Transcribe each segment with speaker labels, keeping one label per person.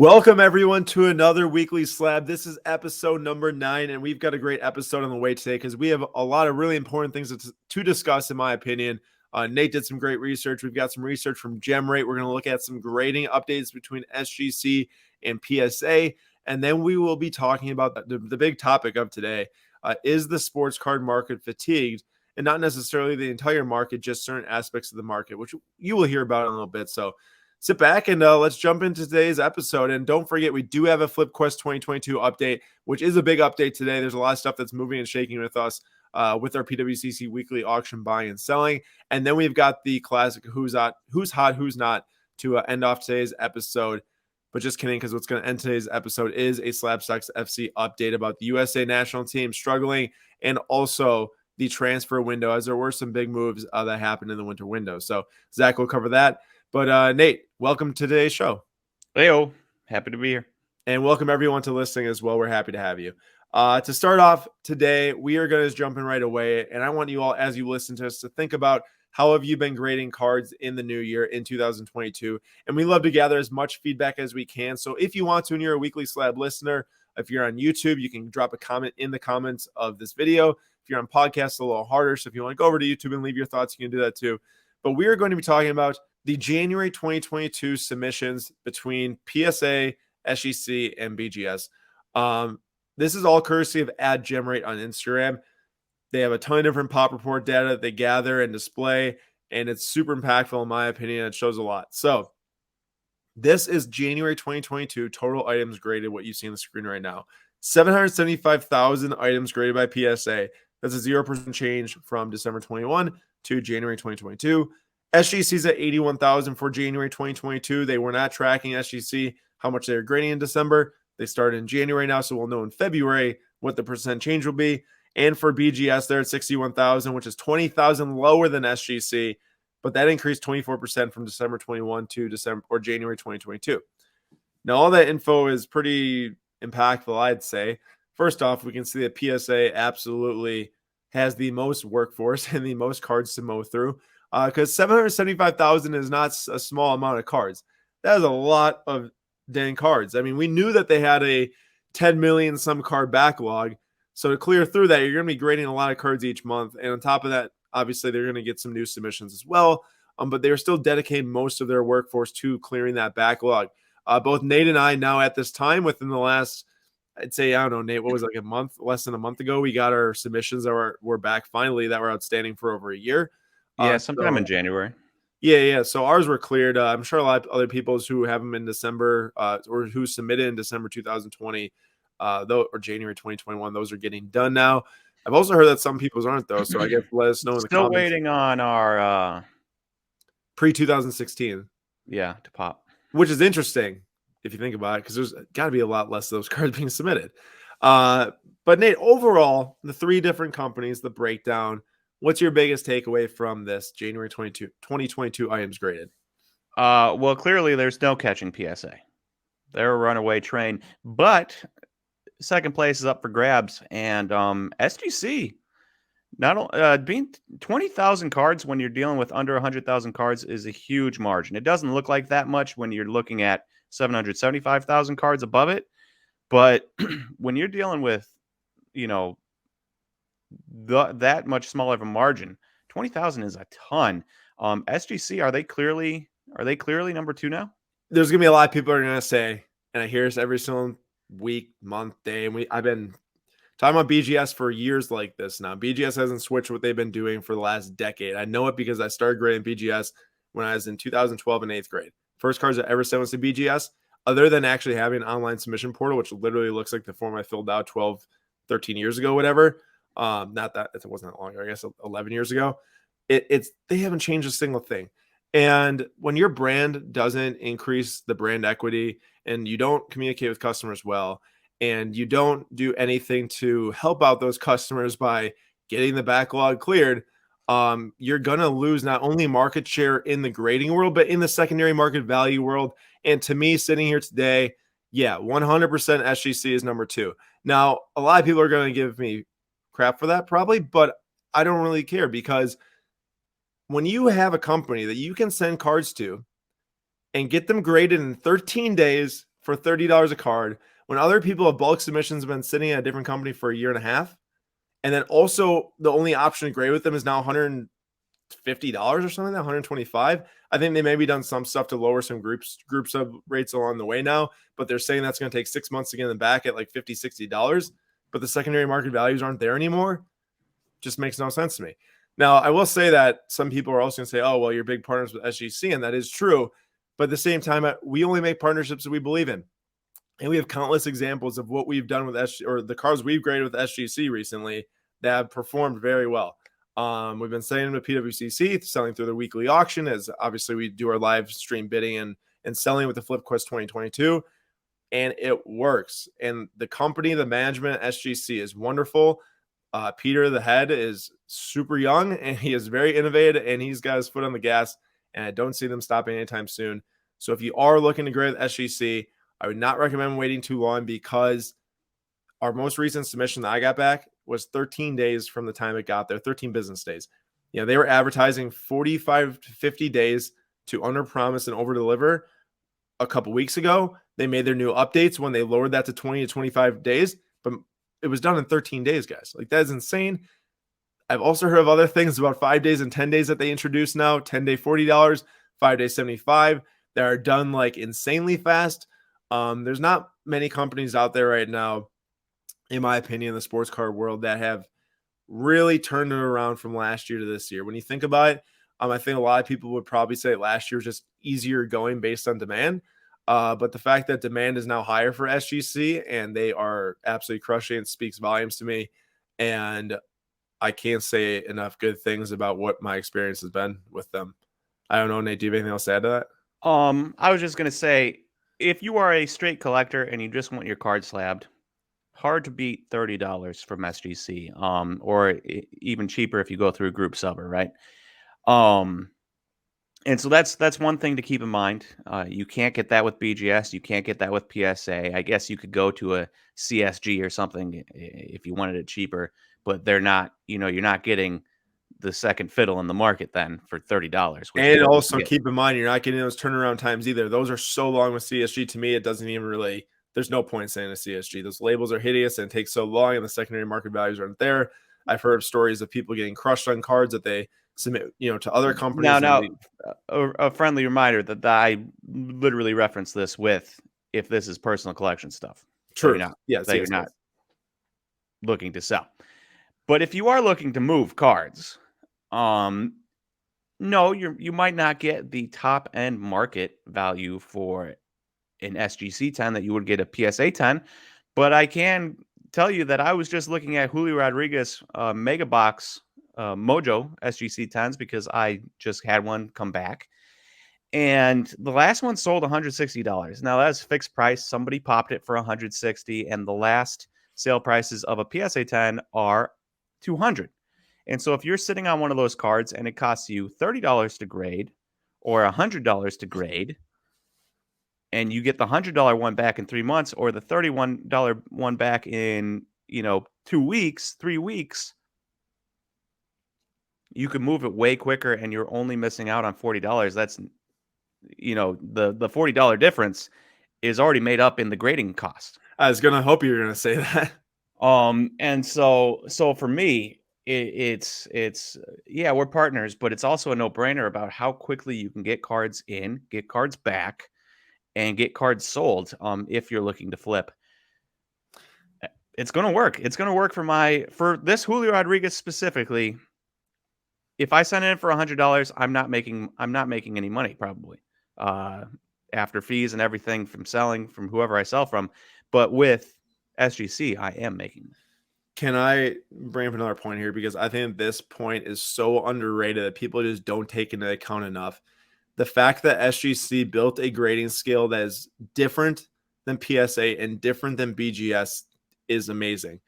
Speaker 1: Welcome, everyone, to another Weekly Slab. This is episode number 9, and we've got a great episode on the way today because we have a lot of really important things to discuss, in my opinion. Nate did some great research. We've got some research from GemRate. We're going to look at some grading updates between SGC and PSA, and then we will be talking about the big topic of today. Is the sports card market fatigued? And not necessarily the entire market, just certain aspects of the market, which you will hear about in a little bit. So sit back and let's jump into today's episode. And don't forget, we do have a FlipQuest 2022 update, which is a big update today. There's a lot of stuff that's moving and shaking with us with our PWCC weekly auction buying and selling. And then we've got the classic who's hot, who's not to end off today's episode. But just kidding, because what's going to end today's episode is a SlabStox FC update about the USA national team struggling and also the transfer window, as there were some big moves that happened in the winter window. So Zach will cover that. But Nate, welcome to today's show.
Speaker 2: Heyo, happy to be here.
Speaker 1: And welcome everyone to listening as well. We're happy to have you. To start off today, we are going to jump in right away. And I want you all, as you listen to us, to think about how have you been grading cards in the new year in 2022. And we love to gather as much feedback as we can. So if you want to, and you're a Weekly Slab listener, if you're on YouTube, you can drop a comment in the comments of this video. If you're on podcast, a little harder. So if you want to go over to YouTube and leave your thoughts, you can do that too. But we are going to be talking about the January 2022 submissions between PSA, SGC, and BGS. This is all courtesy of @GemRate on Instagram. They have a ton of different pop report data that they gather and display, and it's super impactful in my opinion. It shows a lot. So this is January 2022 total items graded, what you see on the screen right now. 775,000 items graded by PSA. That's a 0% change from December 21 to January 2022. SGC's at 81,000 for January 2022. They were not tracking SGC, how much they were grading in December. They started in January now, so we'll know in February what the percent change will be. And for BGS, they're at 61,000, which is 20,000 lower than SGC, but that increased 24% from December 21 to December or January 2022. Now, all that info is pretty impactful, I'd say. First off, we can see that PSA absolutely has the most workforce and the most cards to mow through. Because 775,000 is not a small amount of cards. That is a lot of dang cards. I mean, we knew that they had a 10 million some card backlog. So to clear through that, you're going to be grading a lot of cards each month. And on top of that, obviously, they're going to get some new submissions as well. But they're still dedicating most of their workforce to clearing that backlog. Both Nate and I now at this time, within the last, I'd say, I don't know, Nate, what was it, like a month, less than a month ago, we got our submissions that were back finally that were outstanding for over a year.
Speaker 2: Yeah, sometime in January.
Speaker 1: Yeah. So ours were cleared. I'm sure a lot of other people's who have them in December or who submitted in December 2020 or January 2021, those are getting done now. I've also heard that some people's aren't, though. So I guess let us know in the comments.
Speaker 2: Still waiting on our
Speaker 1: pre-2016.
Speaker 2: Yeah, to pop.
Speaker 1: Which is interesting if you think about it, because there's got to be a lot less of those cards being submitted. But Nate, overall, the three different companies, the breakdown, what's your biggest takeaway from this January 2022 items graded?
Speaker 2: Well, clearly there's no catching PSA. They're a runaway train, but second place is up for grabs. And SGC, not being 20,000 cards when you're dealing with under 100,000 cards is a huge margin. It doesn't look like that much when you're looking at 775,000 cards above it, but when you're dealing with, that much smaller of a margin, 20,000 is a ton. SGC, are they clearly number 2 now?
Speaker 1: There's gonna be a lot of people are gonna say, and I hear this every single week, month, day, and I've been talking about BGS for years like this now. BGS hasn't switched what they've been doing for the last decade. I know it because I started grading BGS when I was in 2012 in 8th grade. First cards I ever sent was to BGS, other than actually having an online submission portal, which literally looks like the form I filled out 12, 13 years ago, whatever. Not that it wasn't that long ago, I guess 11 years ago. They haven't changed a single thing. And when your brand doesn't increase the brand equity and you don't communicate with customers well, and you don't do anything to help out those customers by getting the backlog cleared, you're going to lose not only market share in the grading world, but in the secondary market value world. And to me, sitting here today, yeah, 100% SGC is number 2. Now, a lot of people are going to give me crap for that probably, but I don't really care, because when you have a company that you can send cards to and get them graded in 13 days for $30 a card when other people have bulk submissions have been sitting at a different company for a year and a half. And then also the only option to grade with them is now $150 or something, like that, $125. I think they maybe done some stuff to lower some groups of rates along the way now, but they're saying that's going to take 6 months to get them back at like $50, $60. But the secondary market values aren't there anymore. Just makes no sense to me. Now, I will say that some people are also going to say, oh, well, you're big partners with SGC, and that is true. But at the same time, we only make partnerships that we believe in. And we have countless examples of what we've done with SGC, or the cars we've graded with SGC recently that have performed very well. We've been selling them to PWCC, selling through the weekly auction, as obviously we do our live stream bidding and selling with the FlipQuest 2022. And it works. And the company, the management at SGC is wonderful. Peter, the head, is super young and he is very innovative and he's got his foot on the gas. And I don't see them stopping anytime soon. So if you are looking to grade with SGC, I would not recommend waiting too long because our most recent submission that I got back was 13 days from the time it got there, 13 business days. You know, they were advertising 45 to 50 days to under promise and over deliver a couple weeks ago. They made their new updates when they lowered that to 20 to 25 days, but it was done in 13 days, guys. Like, that is insane. I've also heard of other things about 5 days and 10 days that they introduced now, 10-day $40, 5-day $75, that are done like insanely fast. There's not many companies out there right now, in my opinion, in the sports car world that have really turned it around from last year to this year. When you think about it, I think a lot of people would probably say last year was just easier going based on demand. But the fact that demand is now higher for SGC and they are absolutely crushing it speaks volumes to me. And I can't say enough good things about what my experience has been with them. I don't know, Nate, do you have anything else to add to that?
Speaker 2: I was just going to say, if you are a straight collector and you just want your card slabbed, hard to beat $30 from SGC, or even cheaper if you go through a group subber, right? And so that's one thing to keep in mind. You can't get that with BGS. You can't get that with PSA. I guess you could go to a CSG or something if you wanted it cheaper, but they're not. You're not getting the second fiddle in the market then for $30. Which is
Speaker 1: And
Speaker 2: what you
Speaker 1: also
Speaker 2: can get.
Speaker 1: keep in mind, you're not getting those turnaround times either. Those are so long with CSG. To me, it doesn't even really, there's no point in saying a CSG. Those labels are hideous and it takes so long and the secondary market values aren't there. I've heard of stories of people getting crushed on cards that they submit, to other companies.
Speaker 2: Now, a friendly reminder that I literally reference this with if this is personal collection stuff.
Speaker 1: True.
Speaker 2: You're not looking to sell. But if you are looking to move cards, no, you might not get the top end market value for an SGC 10 that you would get a PSA 10. But I can tell you that I was just looking at Julio Rodriguez Mega Box Mojo SGC 10s because I just had one come back. And the last one sold $160. Now that's fixed price. Somebody popped it for $160, and the last sale prices of a PSA 10 are $200. And so if you're sitting on one of those cards and it costs you $30 to grade or $100 to grade, and you get the $100 one back in 3 months or the $31 one back in 2 weeks, 3 weeks, you can move it way quicker and you're only missing out on $40. That's the $40 difference is already made up in the grading cost.
Speaker 1: I was gonna hope you were gonna say that.
Speaker 2: And so for me, it's yeah, we're partners, but it's also a no-brainer about how quickly you can get cards in, get cards back, and get cards sold. If you're looking to flip, it's gonna work. It's gonna work for this Julio Rodriguez specifically. If I send it in for $100, I'm not making any money probably after fees and everything from selling from whoever I sell from. But with SGC, I am making.
Speaker 1: Can I bring up another point here? Because I think this point is so underrated that people just don't take into account enough. The fact that SGC built a grading scale that is different than PSA and different than BGS is amazing.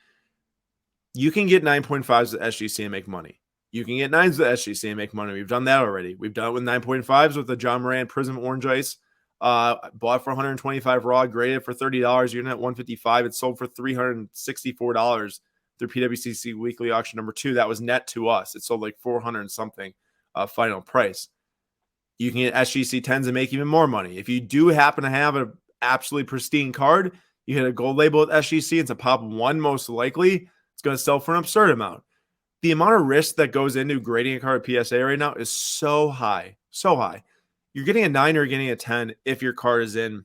Speaker 1: You can get 9.5s with SGC and make money. You can get 9s with SGC and make money. We've done that already. We've done it with 9.5s with the John Moran Prism Orange Ice. Bought for $125 raw, graded for $30. You're at $155. It sold for $364 through PWCC weekly auction number 2. That was net to us. It sold like 400 and something final price. You can get SGC 10s and make even more money. If you do happen to have an absolutely pristine card. You hit a gold label with SGC, it's a pop 1 most likely. It's going to sell for an absurd amount. The amount of risk that goes into grading a card at PSA right now is so high. So high. You're getting a 9 or getting a 10 if your card is in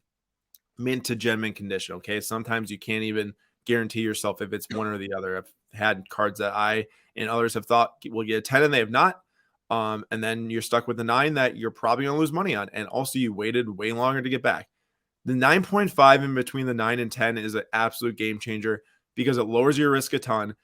Speaker 1: mint to gem mint condition. Okay. Sometimes you can't even guarantee yourself if it's one or the other. I've had cards that I and others have thought will get a 10 and they have not. And then you're stuck with the 9 that you're probably going to lose money on. And also, you waited way longer to get back. The 9.5 in between the 9 and 10 is an absolute game changer because it lowers your risk a ton.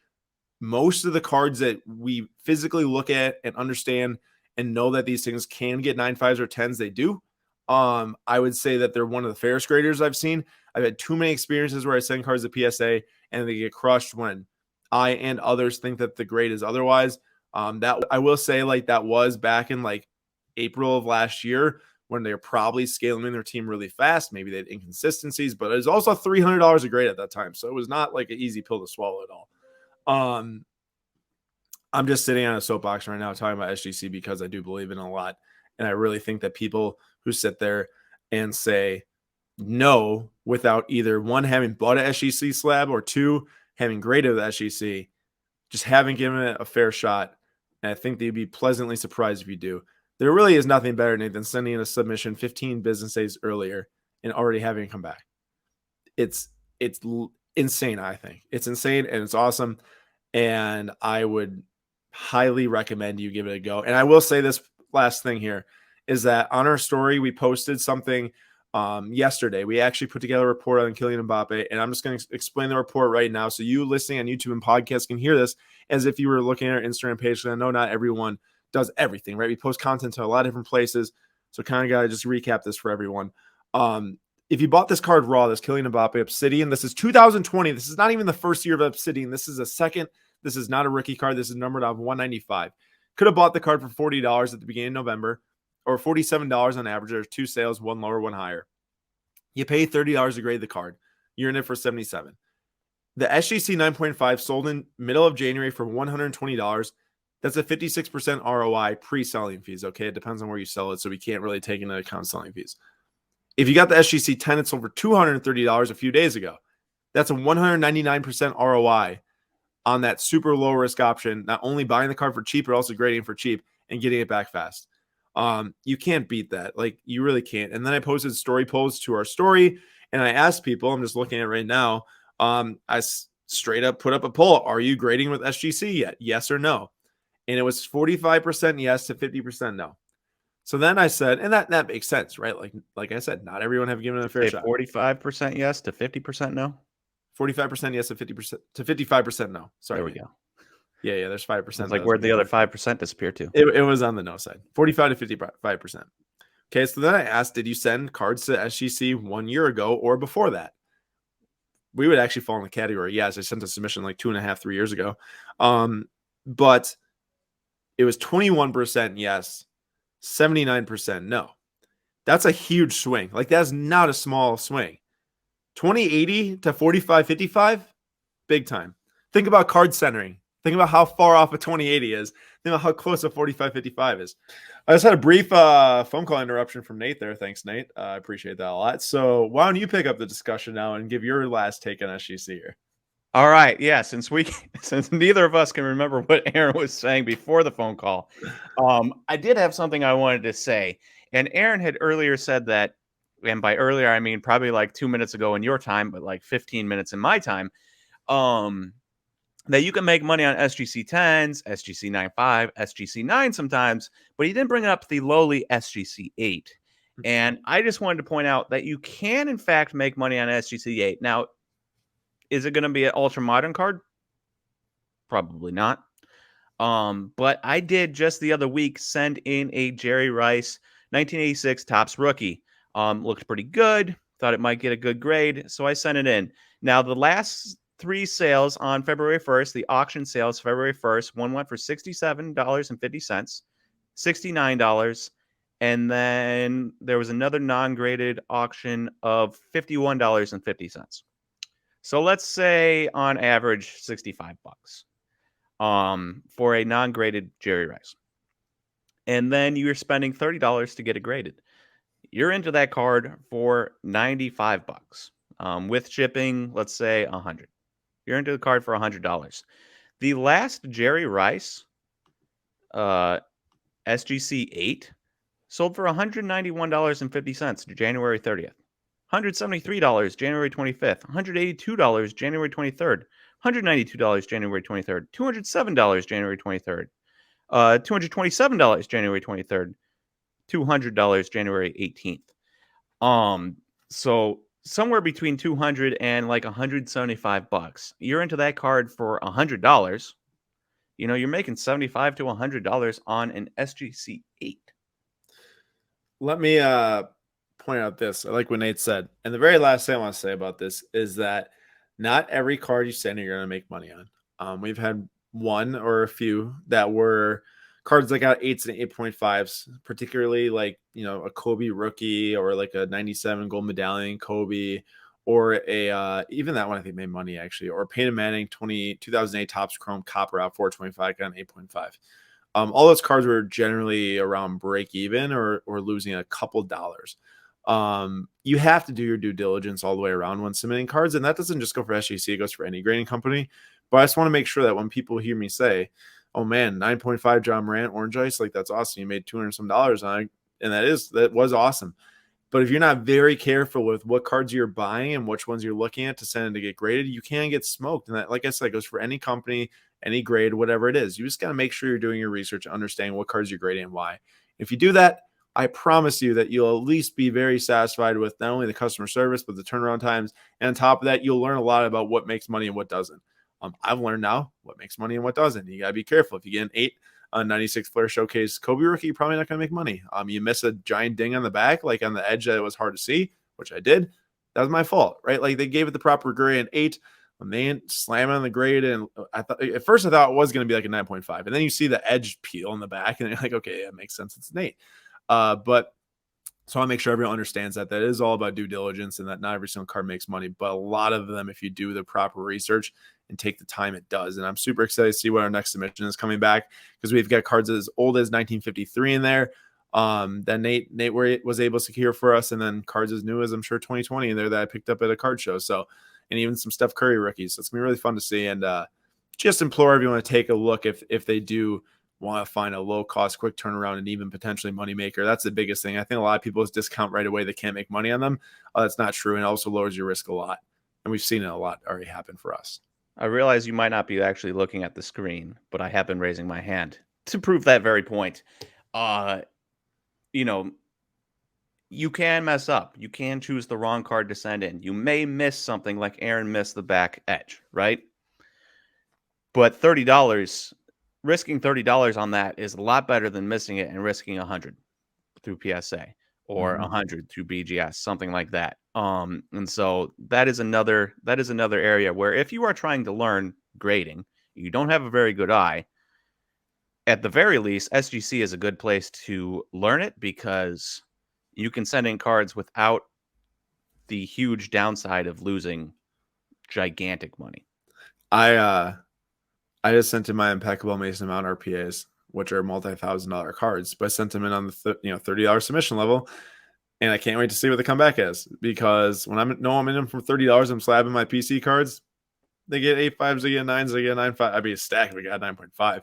Speaker 1: Most of the cards that we physically look at and understand and know that these things can get 9.5s or 10s, they do. I would say that they're one of the fairest graders I've seen. I've had too many experiences where I send cards to PSA and they get crushed when I and others think that the grade is otherwise. That I will say, like, that was back in like April of last year when they're probably scaling their team really fast. Maybe they had inconsistencies, but it was also $300 a grade at that time. So it was not like an easy pill to swallow at all. I'm just sitting on a soapbox right now talking about SGC because I do believe in it a lot. And I really think that people who sit there and say no without either one, having bought an SGC slab, or two, having graded the SGC, just haven't given it a fair shot. And I think they'd be pleasantly surprised if you do. There really is nothing better, Nate, than sending in a submission 15 business days earlier and already having it come back. It's insane, I think. It's insane and it's awesome. And I would highly recommend you give it a go. And I will say this last thing here is that on our story, we posted something yesterday. We actually put together a report on Kylian Mbappe, and I'm just going to explain the report right now so you listening on YouTube and podcast can hear this as if you were looking at our Instagram page. And I know not everyone does everything, right? We post content to a lot of different places, so kind of got to just recap this for everyone. If you bought this card raw, this Kylian Mbappe Obsidian, this is 2020. This is not even the first year of Obsidian. This is a second. This is not a rookie card. This is numbered on 195. Could have bought the card for $40 at the beginning of November, or $47 on average. There's 2 sales, one lower, one higher. You pay $30 to grade the card. You're in it for $77. The SGC 9.5 sold in middle of January for $120. That's a 56% ROI pre-selling fees. Okay, it depends on where you sell it, so we can't really take into account selling fees. If you got the SGC 10, it sold for $230 a few days ago. That's a 199% ROI on that super low risk option, not only buying the card for cheap, but also grading for cheap and getting it back fast. You can't beat that. Like, you really can't. And then I posted story polls to our story, and I asked people, I'm just looking at it right now. I straight up put up a poll. Are you grading with SGC yet? Yes or no? And it was 45% yes to 50% no. So then I said, and that makes sense, right? Like I said, not everyone have given it a fair shot.
Speaker 2: 45% yes to 50% no.
Speaker 1: 45% yes to 50% to 55% no. Sorry.
Speaker 2: There we go.
Speaker 1: Yeah, there's 5%.
Speaker 2: It's like, where'd the other 5% disappear to?
Speaker 1: It was on the no side. 45 to 55%. Okay, so then I asked, did you send cards to SGC 1 year ago or before that? We would actually fall in the category. Yes, I sent a submission like 2.5, 3 years ago. But it was 21% yes, 79% no. That's a huge swing. Like, that's not a small swing. 2080 to 4555, big time. Think about card centering. Think about how far off a 2080 is. Think about how close a 4555 is. I just had a brief phone call interruption from Nate there. Thanks, Nate. I appreciate that a lot. So why don't you pick up the discussion now and give your last take on SGC here?
Speaker 2: All right. Yeah. Since neither of us can remember what Aaron was saying before the phone call, I did have something I wanted to say. And Aaron had earlier said that, and by earlier, I mean probably like 2 minutes ago in your time, but like 15 minutes in my time, that you can make money on SGC 10s, SGC 9.5, SGC 9 sometimes, but he didn't bring up the lowly SGC 8. And I just wanted to point out that you can, in fact, make money on SGC 8. Now, is it going to be an ultra modern card? Probably not. But I did just the other week send in a Jerry Rice 1986 Topps rookie. Looked pretty good. Thought it might get a good grade, so I sent it in. Now, the last 3 sales on February 1st, the auction sales February 1st, one went for $67.50, $69, and then there was another non-graded auction of $51.50. So let's say on average $65 for a non-graded Jerry Rice. And then you're spending $30 to get it graded. You're into that card for $95. With shipping, let's say 100. You're into the card for $100. The last Jerry Rice uh, SGC 8 sold for $191.50 January 30th. $173 January 25th, $182 January 23rd, $192 January 23rd, $207 January 23rd, $227 January 23rd, $200 January 18th. So somewhere between 200 and like $175. You're into that card for $100. You're making $75 to $100 on an SGC 8.
Speaker 1: Let me point out this. I like what Nate said. And the very last thing I want to say about this is that not every card you send you're going to make money on. We've had one or a few that were cards that got 8s and 8.5s, particularly like, a Kobe rookie or like a 97 gold medallion Kobe, or a even that one I think made money actually, or Peyton Manning 2008 Topps Chrome Copper out 425 got an 8.5. All those cards were generally around break even or losing a couple dollars. You have to do your due diligence all the way around when submitting cards, and that doesn't just go for SGC; it goes for any grading company. But I just want to make sure that when people hear me say, "Oh man, 9.5 John Morant Orange Ice, like that's awesome! You made $200 some on it," and that was awesome. But if you're not very careful with what cards you're buying and which ones you're looking at to send in to get graded, you can get smoked. And that, like I said, goes for any company, any grade, whatever it is. You just got to make sure you're doing your research, understanding what cards you're grading and why. If you do that, I promise you that you'll at least be very satisfied with not only the customer service, but the turnaround times. And on top of that, you'll learn a lot about what makes money and what doesn't. I've learned now what makes money and what doesn't. You got to be careful. If you get an 8 on 96 Flair Showcase Kobe rookie, you're probably not going to make money. You miss a giant ding on the back, like on the edge that it was hard to see, which I did. That was my fault, right? Like they gave it the proper grade, an 8. When they slam on the grade, and I thought at first it was going to be like a 9.5, and then you see the edge peel in the back, and you're like, okay, that makes sense. It's an 8. But so I make sure everyone understands that is all about due diligence, and that not every single card makes money, but a lot of them, if you do the proper research and take the time, it does. And I'm super excited to see what our next submission is coming back, because we've got cards as old as 1953 in there. That Nate was able to secure for us, and then cards as new as I'm sure 2020 in there that I picked up at a card show. So, and even some Steph Curry rookies. So it's gonna be really fun to see. And just implore everyone to take a look if they do want to find a low cost, quick turnaround, and even potentially moneymaker. That's the biggest thing. I think a lot of people just discount right away. They can't make money on them. That's not true. And it also lowers your risk a lot. And we've seen it a lot already happen for us.
Speaker 2: I realize you might not be actually looking at the screen, but I have been raising my hand to prove that very point. You can mess up. You can choose the wrong card to send in. You may miss something like Aaron missed the back edge, right? But $30, risking $30 on that is a lot better than missing it and risking 100 through PSA or 100 through BGS, something like that. And so that is another area where if you are trying to learn grading, you don't have a very good eye. At the very least, SGC is a good place to learn it, because you can send in cards without the huge downside of losing gigantic money.
Speaker 1: I just sent in my impeccable Mason Mount RPAs, which are multi-$1,000 cards, but I sent them in on the $30 submission level, and I can't wait to see what the comeback is, because when I'm in them for $30, I'm slabbing my PC cards. They get 8.5s, they get 9s, they get 9.5. I'd be a stack if we got 9.5.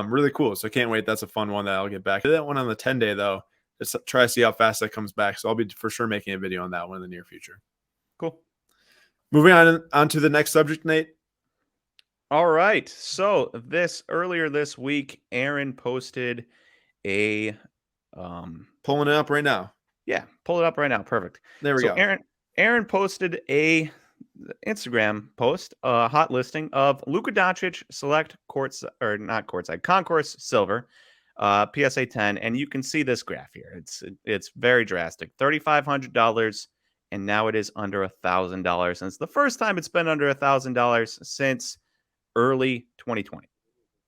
Speaker 1: Really cool. So I can't wait. That's a fun one that I'll get back. That one on the 10-day though, just try to see how fast that comes back. So I'll be for sure making a video on that one in the near future.
Speaker 2: Cool.
Speaker 1: Moving on to the next subject, Nate.
Speaker 2: All right. So earlier this week, Aaron posted a
Speaker 1: pulling it up right now.
Speaker 2: Yeah, pull it up right now. Perfect.
Speaker 1: There we go.
Speaker 2: Aaron posted a Instagram post, a hot listing of Luka Doncic select concourse silver, PSA 10, and you can see this graph here. It's very drastic. $3,500, and now it is under $1,000. And it's the first time it's been under $1,000 since early 2020,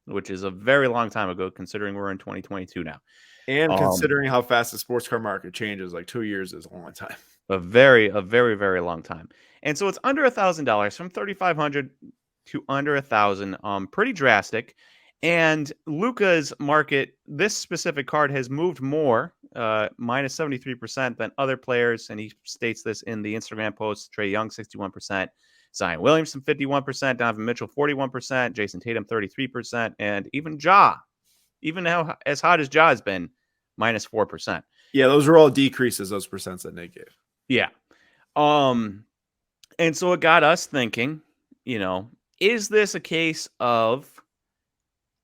Speaker 2: which is a very long time ago, considering we're in 2022 now.
Speaker 1: And considering how fast the sports car market changes, like 2 years is a long time.
Speaker 2: A very, very long time. And so it's under $1,000, from $3,500 to under $1,000. Pretty drastic. And Luka's market, this specific card has moved more minus 73% than other players. And he states this in the Instagram post. Trae Young, 61%. Zion Williamson, 51%. Donovan Mitchell, 41%. Jason Tatum, 33%. And even Ja, even now as hot as Ja has been, minus 4%.
Speaker 1: Yeah, those are all decreases, those percents that Nate gave.
Speaker 2: Yeah. And so it got us thinking, is this a case of,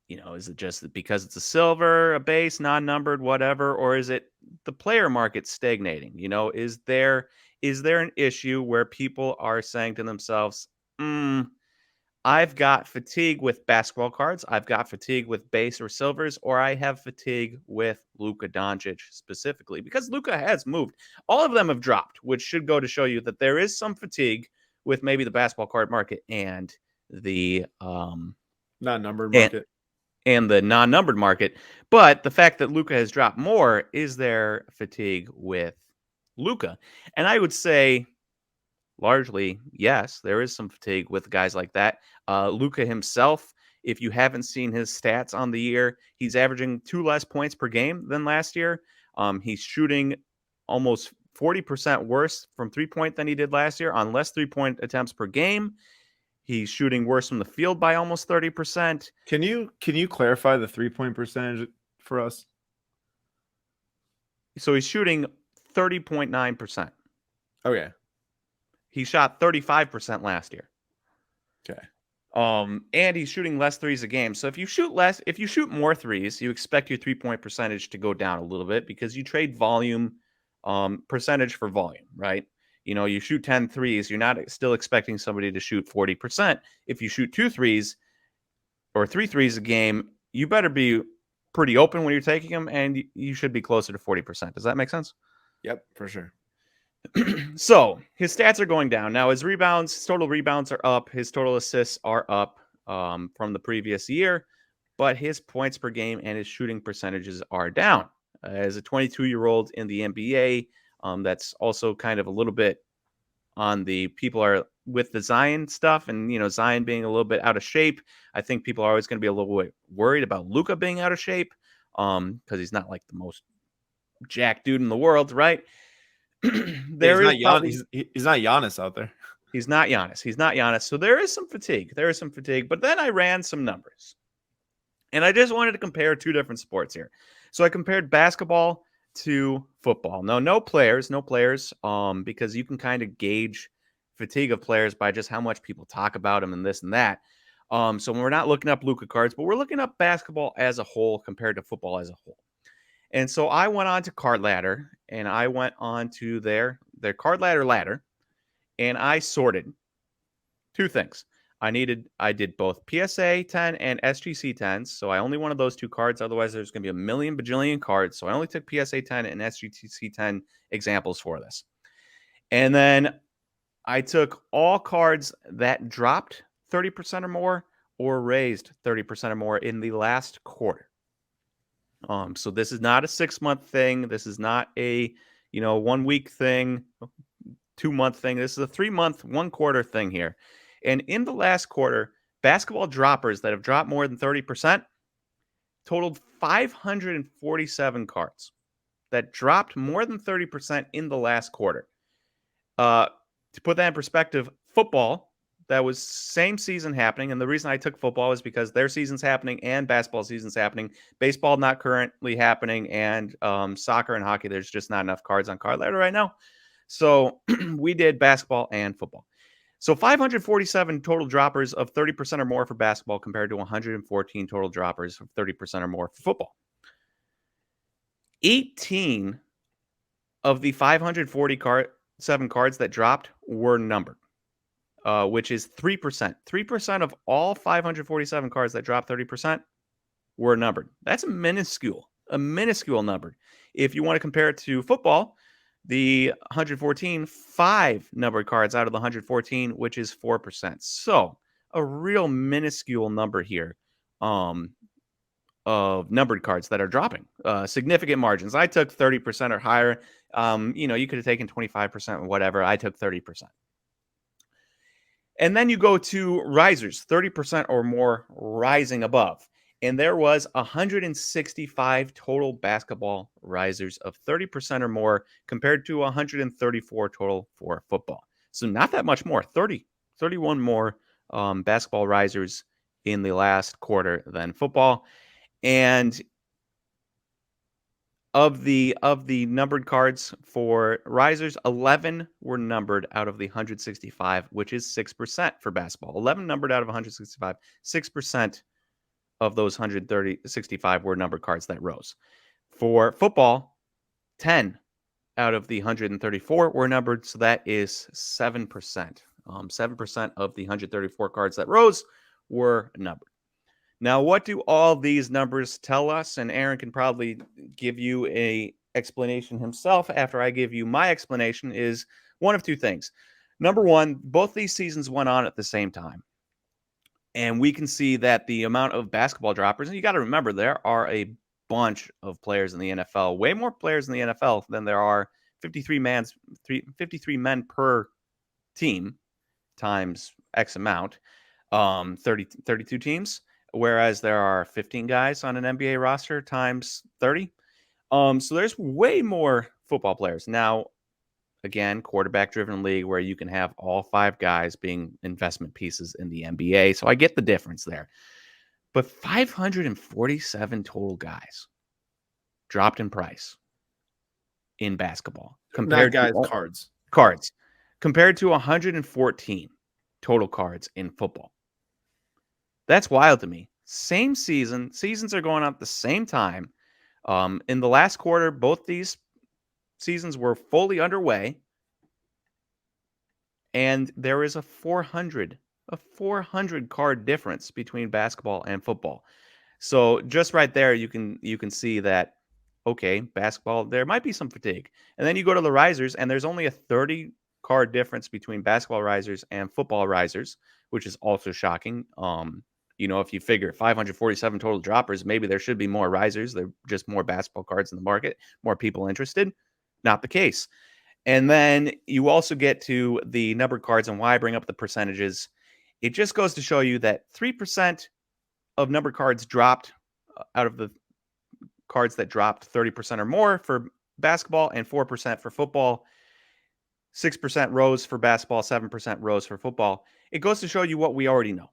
Speaker 2: is it just because it's a silver, a base, non-numbered, whatever, or is it the player market stagnating? Is there an issue where people are saying to themselves, I've got fatigue with basketball cards, I've got fatigue with base or silvers, or I have fatigue with Luka Doncic specifically, because Luka has moved. All of them have dropped, which should go to show you that there is some fatigue with maybe the basketball card market and the
Speaker 1: non-numbered market.
Speaker 2: And the non-numbered market. But the fact that Luka has dropped more, is there fatigue with Luka? And I would say largely, yes, there is some fatigue with guys like that. Luka himself, if you haven't seen his stats on the year, he's averaging 2 less points per game than last year. He's shooting almost 40% worse from 3-point than he did last year on less 3-point attempts per game. He's shooting worse from the field by almost 30%.
Speaker 1: Can you clarify the 3-point percentage for us?
Speaker 2: So he's shooting 30.9%.
Speaker 1: Okay.
Speaker 2: He shot 35% last year.
Speaker 1: Okay.
Speaker 2: And he's shooting less threes a game. So if you shoot more threes, you expect your 3-point percentage to go down a little bit because you trade volume, percentage for volume, right? You shoot 10 threes, you're not still expecting somebody to shoot 40%. If you shoot 2 threes or 3 threes a game, you better be pretty open when you're taking them, and you should be closer to 40%. Does that make sense?
Speaker 1: Yep, for sure.
Speaker 2: So his stats are going down. Now his total rebounds are up. His total assists are up from the previous year, but his points per game and his shooting percentages are down. As a 22-year-old in the NBA, that's also kind of a little bit on the people are with the Zion stuff, and Zion being a little bit out of shape. I think people are always going to be a little bit worried about Luka being out of shape because he's not like the most jacked dude in the world, right?
Speaker 1: He's not Giannis out there.
Speaker 2: He's not Giannis. So there is some fatigue. But then I ran some numbers, and I just wanted to compare 2 different sports here. So I compared basketball to football. No players, because you can kind of gauge fatigue of players by just how much people talk about them and this and that. So we're not looking up Luka cards, but we're looking up basketball as a whole compared to football as a whole. And so I went on to Card Ladder, and I went on to their Card Ladder, and I sorted 2 things. I did both PSA 10 and SGC 10s, so I only wanted those 2 cards. Otherwise, there's going to be a million bajillion cards. So I only took PSA 10 and SGC 10 examples for this. And then I took all cards that dropped 30% or more or raised 30% or more in the last quarter. So this is not a 6-month thing. This is not a 1 week thing, 2-month thing. This is a 3-month, 1 quarter thing here. And in the last quarter, basketball droppers that have dropped more than 30% totaled 547 cards that dropped more than 30% in the last quarter. To put that in perspective, football, that was same season happening. And the reason I took football is because their season's happening and basketball season's happening. Baseball not currently happening, and soccer and hockey, there's just not enough cards on Card Ladder right now. So we did basketball and football. So 547 total droppers of 30% or more for basketball compared to 114 total droppers of 30% or more for football. 18 of the 547 cards that dropped were numbered, which is 3%. 3% of all 547 cards that dropped 30% were numbered. That's a minuscule number. If you want to compare it to football, the 114, 5 numbered cards out of the 114, which is 4%. So a real minuscule number here of numbered cards that are dropping. Significant margins. I took 30% or higher. You could have taken 25% or whatever. I took 30%. And then you go to risers, 30% or more rising above. And there was 165 total basketball risers of 30% or more compared to 134 total for football. So not that much more, 31 more basketball risers in the last quarter than football. And of the numbered cards for risers, 11 were numbered out of the 165, which is 6% for basketball. 11 numbered out of 165, 6% of those 165 were numbered cards that rose. For football, 10 out of the 134 were numbered, so that is 7%. 7% of the 134 cards that rose were numbered. Now, what do all these numbers tell us? And Aaron can probably give you a explanation himself after I give you my explanation. Is one of two things. Number one, both these seasons went on at the same time. And we can see that the amount of basketball droppers, and you got to remember, there are a bunch of players in the NFL, way more players in the NFL than there are 53 men per team times X amount, 32 teams, whereas there are 15 guys on an NBA roster times 30. So there's way more football players. Now, again, quarterback driven league where you can have all 5 guys being investment pieces in the NBA. So I get the difference there. But 547 total guys dropped in price in basketball compared
Speaker 1: Not guys,
Speaker 2: to
Speaker 1: cards.
Speaker 2: Compared to 114 total cards in football. That's wild to me. Same season. Seasons are going on at the same time. In the last quarter, both these seasons were fully underway. And there is a 400 card difference between basketball and football. So just right there, you can see that, okay, basketball, there might be some fatigue. And then you go to the risers, and there's only a 30 card difference between basketball risers and football risers, which is also shocking. If you figure 547 total droppers, maybe there should be more risers. There are just more basketball cards in the market, more people interested. Not the case. And then you also get to the numbered cards, and why I bring up the percentages. It just goes to show you that 3% of numbered cards dropped out of the cards that dropped 30% or more for basketball and 4% for football. 6% rose for basketball, 7% rose for football. It goes to show you what we already know.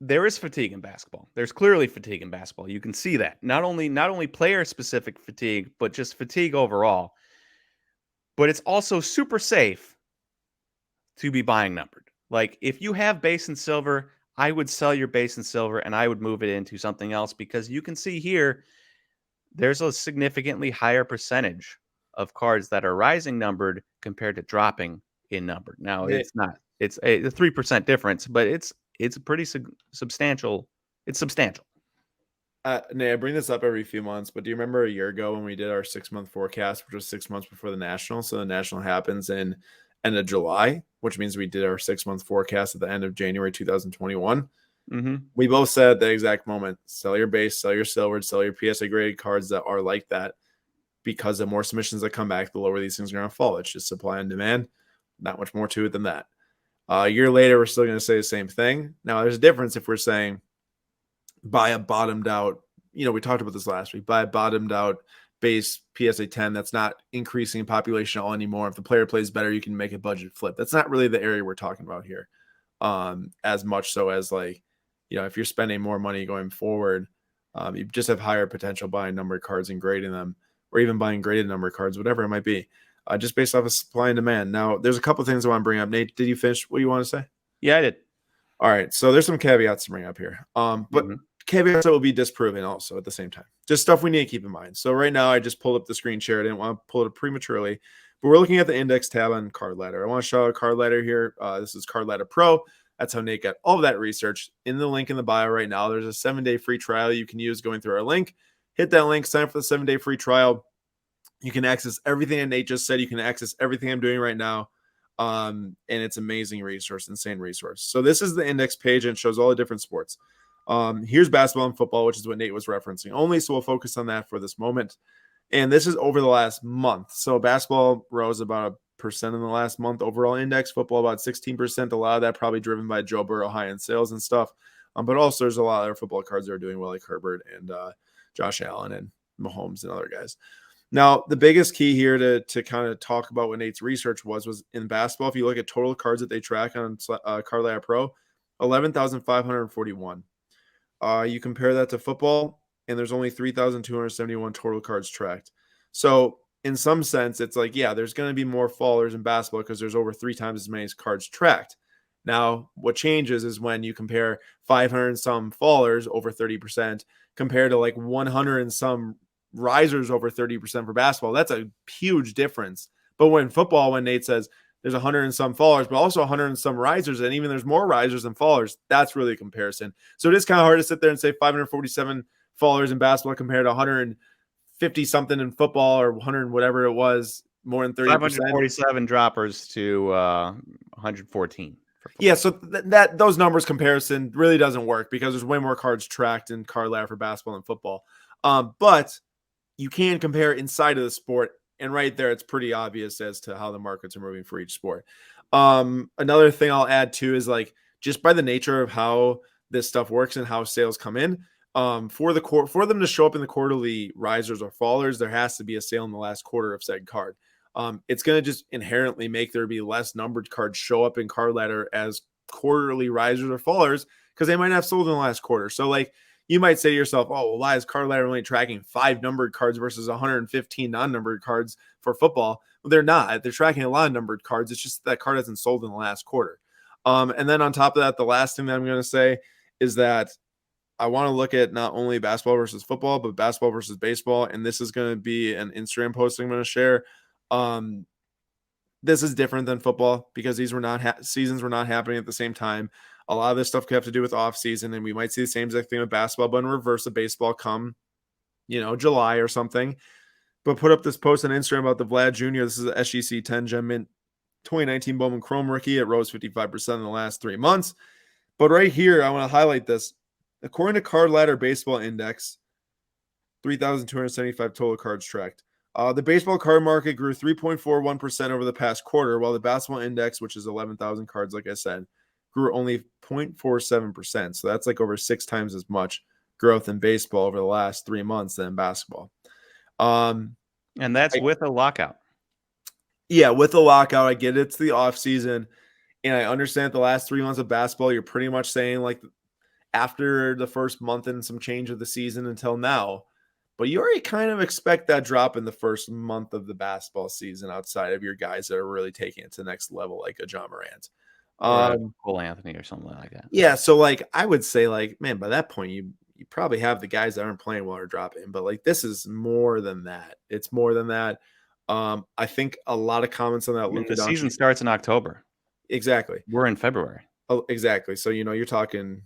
Speaker 2: There is fatigue in basketball. There's clearly fatigue in basketball. You can see that. Not only player-specific fatigue, but just fatigue overall. But it's also super safe to be buying numbered. Like, if you have base and silver, I would sell your base and silver and I would move it into something else, because you can see here there's a significantly higher percentage of cards that are rising numbered compared to dropping in numbered. Now, it's a 3% difference, but it's a pretty substantial. It's substantial.
Speaker 1: Nate, I bring this up every few months, but do you remember a year ago when we did our 6-month forecast, which was 6 months before the National? So the National happens in end of July, which means we did our 6-month forecast at the end of January 2021.
Speaker 2: Mm-hmm.
Speaker 1: We both said at the exact moment, sell your base, sell your silver, sell your PSA graded cards that are like that, because the more submissions that come back, the lower these things are going to fall. It's just supply and demand. Not much more to it than that. A year later, we're still going to say the same thing. Now, there's a difference if we're saying buy a bottomed out, we talked about this last week, buy a bottomed out base PSA 10 that's not increasing in population all anymore. If the player plays better, you can make a budget flip. That's not really the area we're talking about here, as much so as if you're spending more money going forward, you just have higher potential buying numbered cards and grading them, or even buying graded numbered cards, whatever it might be. Just based off of supply and demand. Now, there's a couple of things I want to bring up. Nate, did you finish what you want to say?
Speaker 2: Yeah, I did.
Speaker 1: All right. So there's some caveats to bring up here. But caveats that will be disproven also at the same time. Just stuff we need to keep in mind. So right now, I just pulled up the screen share. I didn't want to pull it up prematurely. But we're looking at the index tab on Card Ladder. I want to show a Card Ladder here. This is Card Ladder Pro. That's how Nate got all of that research. In the link in the bio right now, there's a 7-day free trial you can use going through our link. Hit that link, sign up for the 7-day free trial. You can access everything that Nate just said. You can access everything I'm doing right now. And it's amazing resource, insane resource. So this is the index page, and it shows all the different sports. Here's basketball and football, which is what Nate was referencing only. So we'll focus on that for this moment. And this is over the last month. So basketball rose about 1% in the last month. Overall index, football about 16%. A lot of that probably driven by Joe Burrow high-end sales and stuff. But also there's a lot of other football cards that are doing well, like Herbert and Josh Allen and Mahomes and other guys. Now, the biggest key here to kind of talk about what Nate's research was in basketball. If you look at total cards that they track on Card Lab Pro, 11,541. You compare that to football, and there's only 3,271 total cards tracked. So in some sense, it's like, yeah, there's going to be more fallers in basketball because there's over 3 times as many cards tracked. Now, what changes is when you compare 500 and some fallers over 30% compared to like 100 and some risers over 30% for basketball. That's a huge difference. But when football, when Nate says there's 100 and some fallers, but also 100 and some risers, and even there's more risers than fallers, that's really a comparison. So it is kind of hard to sit there and say 547 fallers in basketball compared to 150 something in football or 100 whatever it was, more than 30%.
Speaker 2: 547 droppers to 114.
Speaker 1: Yeah, so that those numbers comparison really doesn't work because there's way more cards tracked in Card Lab for basketball than football. But you can compare inside of the sport, and right there, it's pretty obvious as to how the markets are moving for each sport. Another thing I'll add too is like just by the nature of how this stuff works and how sales come in, for them to show up in the quarterly risers or fallers, there has to be a sale in the last quarter of said card. It's going to just inherently make there be less numbered cards show up in Card Ladder as quarterly risers or fallers because they might not have sold in the last quarter. So like you might say to yourself, oh, well, why is Card Ladder only tracking 5 numbered cards versus 115 non-numbered cards for football? Well, they're not. They're tracking a lot of numbered cards. It's just that card hasn't sold in the last quarter. And then on top of that, the last thing that I'm going to say is that I want to look at not only basketball versus football, but basketball versus baseball. And this is going to be an Instagram post I'm going to share. This is different than football because these were not seasons were not happening at the same time. A lot of this stuff could have to do with off season, and we might see the same exact thing with basketball, but in reverse of baseball come, July or something. But put up this post on Instagram about the Vlad Jr. This is a SGC 10 Gem Mint 2019 Bowman Chrome rookie. It rose 55% in the last 3 months. But right here, I want to highlight this. According to Card Ladder Baseball Index, 3,275 total cards tracked. The baseball card market grew 3.41% over the past quarter, while the basketball index, which is 11,000 cards, like I said, grew only 0.47%. So that's like over 6 times as much growth in baseball over the last 3 months than in basketball.
Speaker 2: And that's with a lockout.
Speaker 1: Yeah, with the lockout, I get it's the off season, and I understand the last 3 months of basketball, you're pretty much saying like after the first month and some change of the season until now. But you already kind of expect that drop in the first month of the basketball season outside of your guys that are really taking it to the next level, like a John Morant.
Speaker 2: Or Cole Anthony or something like that.
Speaker 1: Yeah, so like I would say like, man, by that point you probably have the guys that aren't playing well or dropping. But like this is more than that. It's more than that. I think a lot of comments on that.
Speaker 2: The season starts in October.
Speaker 1: Exactly.
Speaker 2: We're in February.
Speaker 1: Oh, exactly. So you're talking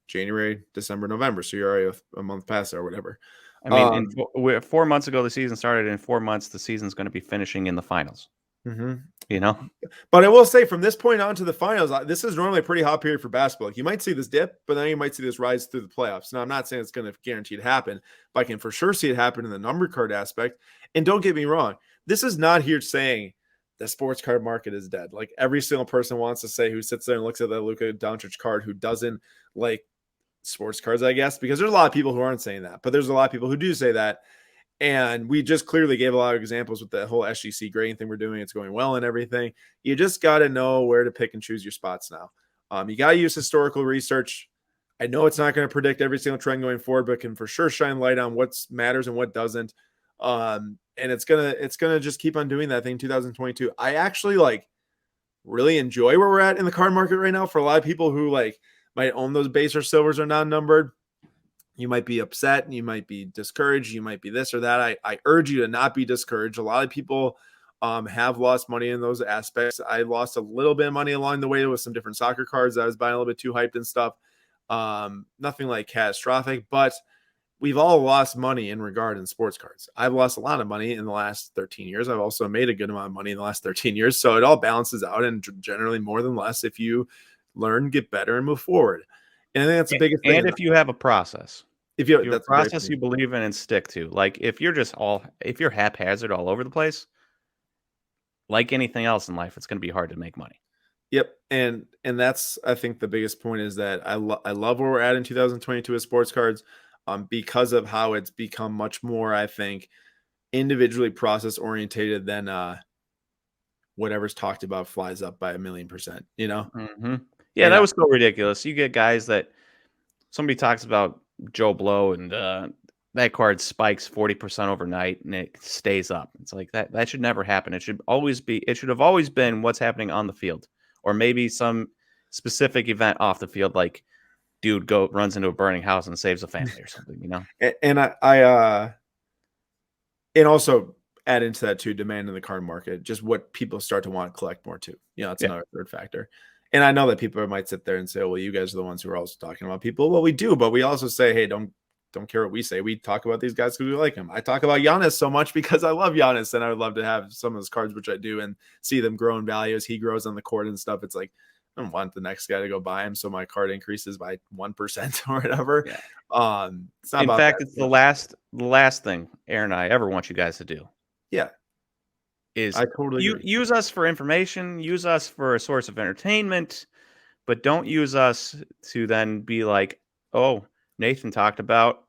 Speaker 1: January, December, November. So you're already a month past or whatever.
Speaker 2: I mean, 4 months ago, the season started. In 4 months, the season's going to be finishing in the finals.
Speaker 1: Mm-hmm. But I will say from this point on to the finals, this is normally a pretty hot period for basketball. Like you might see this dip, but then you might see this rise through the playoffs. Now, I'm not saying it's going to guarantee to happen, but I can for sure see it happen in the number card aspect. And don't get me wrong, this is not here saying the sports card market is dead. Like every single person wants to say who sits there and looks at that Luka Doncic card who doesn't like sports cards, I guess, because there's a lot of people who aren't saying that, but there's a lot of people who do say that. And we just clearly gave a lot of examples with the whole SGC grading thing we're doing. It's going well and everything. You just got to know where to pick and choose your spots now. You got to use historical research. I know it's not going to predict every single trend going forward, but can for sure shine light on what matters and what doesn't. And it's gonna just keep on doing that thing. 2022. I actually really enjoy where we're at in the card market right now. For a lot of people who might own those base or silvers or non-numbered, you might be upset, you might be discouraged, you might be this or that. I urge you to not be discouraged. A lot of people have lost money in those aspects. I lost a little bit of money along the way with some different soccer cards. I was buying a little bit too hyped and stuff. Nothing like catastrophic, but we've all lost money in regard in sports cards. I've lost a lot of money in the last 13 years. I've also made a good amount of money in the last 13 years. So it all balances out, and generally more than less if you learn, get better, and move forward. And I think that's the biggest thing.
Speaker 2: And if you have a process.
Speaker 1: If you
Speaker 2: have a process you believe in and stick to. Like if you're haphazard all over the place, like anything else in life, it's going to be hard to make money.
Speaker 1: Yep, and that's I think the biggest point is that I love where we're at in 2022 with sports cards, because of how it's become much more, I think, individually process orientated than whatever's talked about flies up by 1,000,000%. You know,
Speaker 2: Hmm. Yeah,
Speaker 1: and
Speaker 2: that was so ridiculous. You get guys that somebody talks about Joe Blow and that card spikes 40% overnight and it stays up. It's like that should never happen. It should have always been what's happening on the field, or maybe some specific event off the field, like dude runs into a burning house and saves a family or something, you know?
Speaker 1: and and also add into that too, demand in the card market, just what people start to want to collect more too. You know, that's
Speaker 2: Yeah.
Speaker 1: another third factor. And I know that people might sit there and say, "Well, you guys are the ones who are also talking about people." Well, we do, but we also say, "Hey, don't care what we say. We talk about these guys because we like them." I talk about Giannis so much because I love Giannis, and I would love to have some of his cards, which I do, and see them grow in value as he grows on the court and stuff. It's like I don't want the next guy to go buy him, so my card increases by 1% or whatever.
Speaker 2: Yeah.
Speaker 1: It's not
Speaker 2: In
Speaker 1: about
Speaker 2: fact,
Speaker 1: that.
Speaker 2: it's the last thing Aaron and I ever want you guys to do
Speaker 1: Yeah,
Speaker 2: is
Speaker 1: I totally agree.
Speaker 2: use us for information, use us for a source of entertainment, but don't use us to then be like, oh, Nathan talked about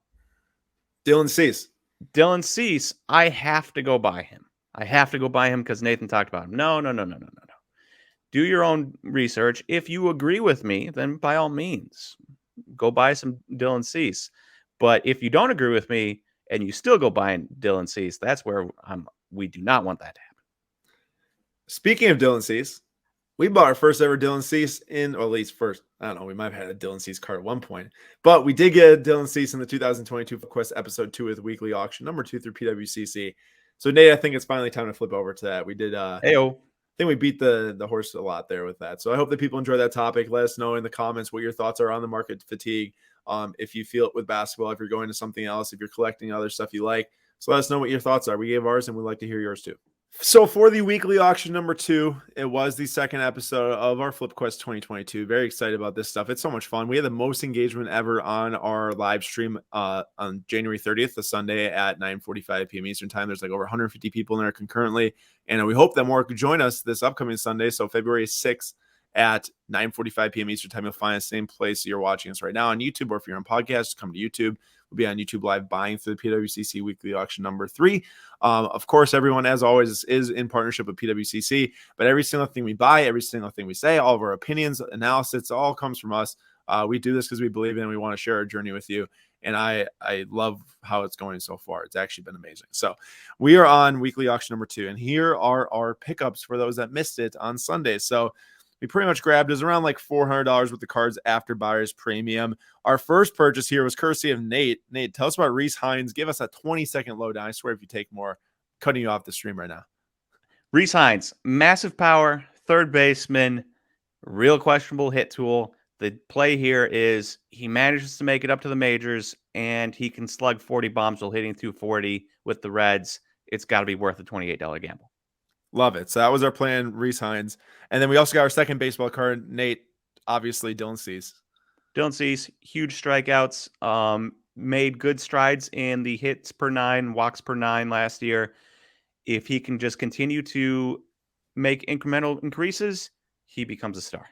Speaker 1: Dylan Cease.
Speaker 2: Dylan Cease. I have to go buy him. I have to go buy him because Nathan talked about him. No, no, no, no, no, no, no. Do your own research. If you agree with me, then by all means, go buy some Dylan Cease. But if you don't agree with me and you still go buy Dylan Cease, that's where we do not want that to happen.
Speaker 1: Speaking of Dylan Cease, we bought our first ever Dylan Cease or at least first. I don't know. We might have had a Dylan Cease card at one point, but we did get a Dylan Cease in the 2022 Quest episode 2 with Weekly Auction number 2 through PWCC. So Nate, I think it's finally time to flip over to that. We did.
Speaker 2: Heyo.
Speaker 1: I think we beat the horse a lot there with that. So I hope that people enjoy that topic. Let us know in the comments what your thoughts are on the market fatigue. If you feel it with basketball, if you're going to something else, if you're collecting other stuff you like. So let us know what your thoughts are. We gave ours and we'd like to hear yours too. So for the weekly auction number 2, it was the second episode of our Flip Quest 2022. Very excited about this stuff. It's so much fun. We had the most engagement ever on our live stream on January 30th, the Sunday at 9:45 p.m. Eastern time. There's like over 150 people in there concurrently. And we hope that more could join us this upcoming Sunday. So February 6th at 9:45 p.m. Eastern time. You'll find the same place you're watching us right now on YouTube, or if you're on podcast, come to YouTube. We'll be on YouTube Live buying through the PWCC weekly auction number 3. Of course, everyone, as always, is in partnership with PWCC, but every single thing we buy, every single thing we say, all of our opinions, analysis, all comes from us. We do this because we believe in it and we want to share our journey with you. And I love how it's going so far. It's actually been amazing. So we are on weekly auction number 2, and here are our pickups for those that missed it on Sunday. So we pretty much grabbed is around like $400 with the cards after buyer's premium. Our first purchase here was courtesy of Nate. Nate, tell us about Reese Hines. Give us a 20-second lowdown. I swear if you take more, cutting you off the stream right now.
Speaker 2: Reese Hines, massive power, third baseman, real questionable hit tool. The play here is he manages to make it up to the majors, and he can slug 40 bombs while hitting 240 with the Reds. It's got to be worth a $28 gamble.
Speaker 1: Love it. So that was our plan, Reese Hines. And then we also got our second baseball card, Nate, obviously Dylan Cease.
Speaker 2: Dylan Cease, huge strikeouts, made good strides in the hits per 9, walks per 9 last year. If he can just continue to make incremental increases, he becomes a star.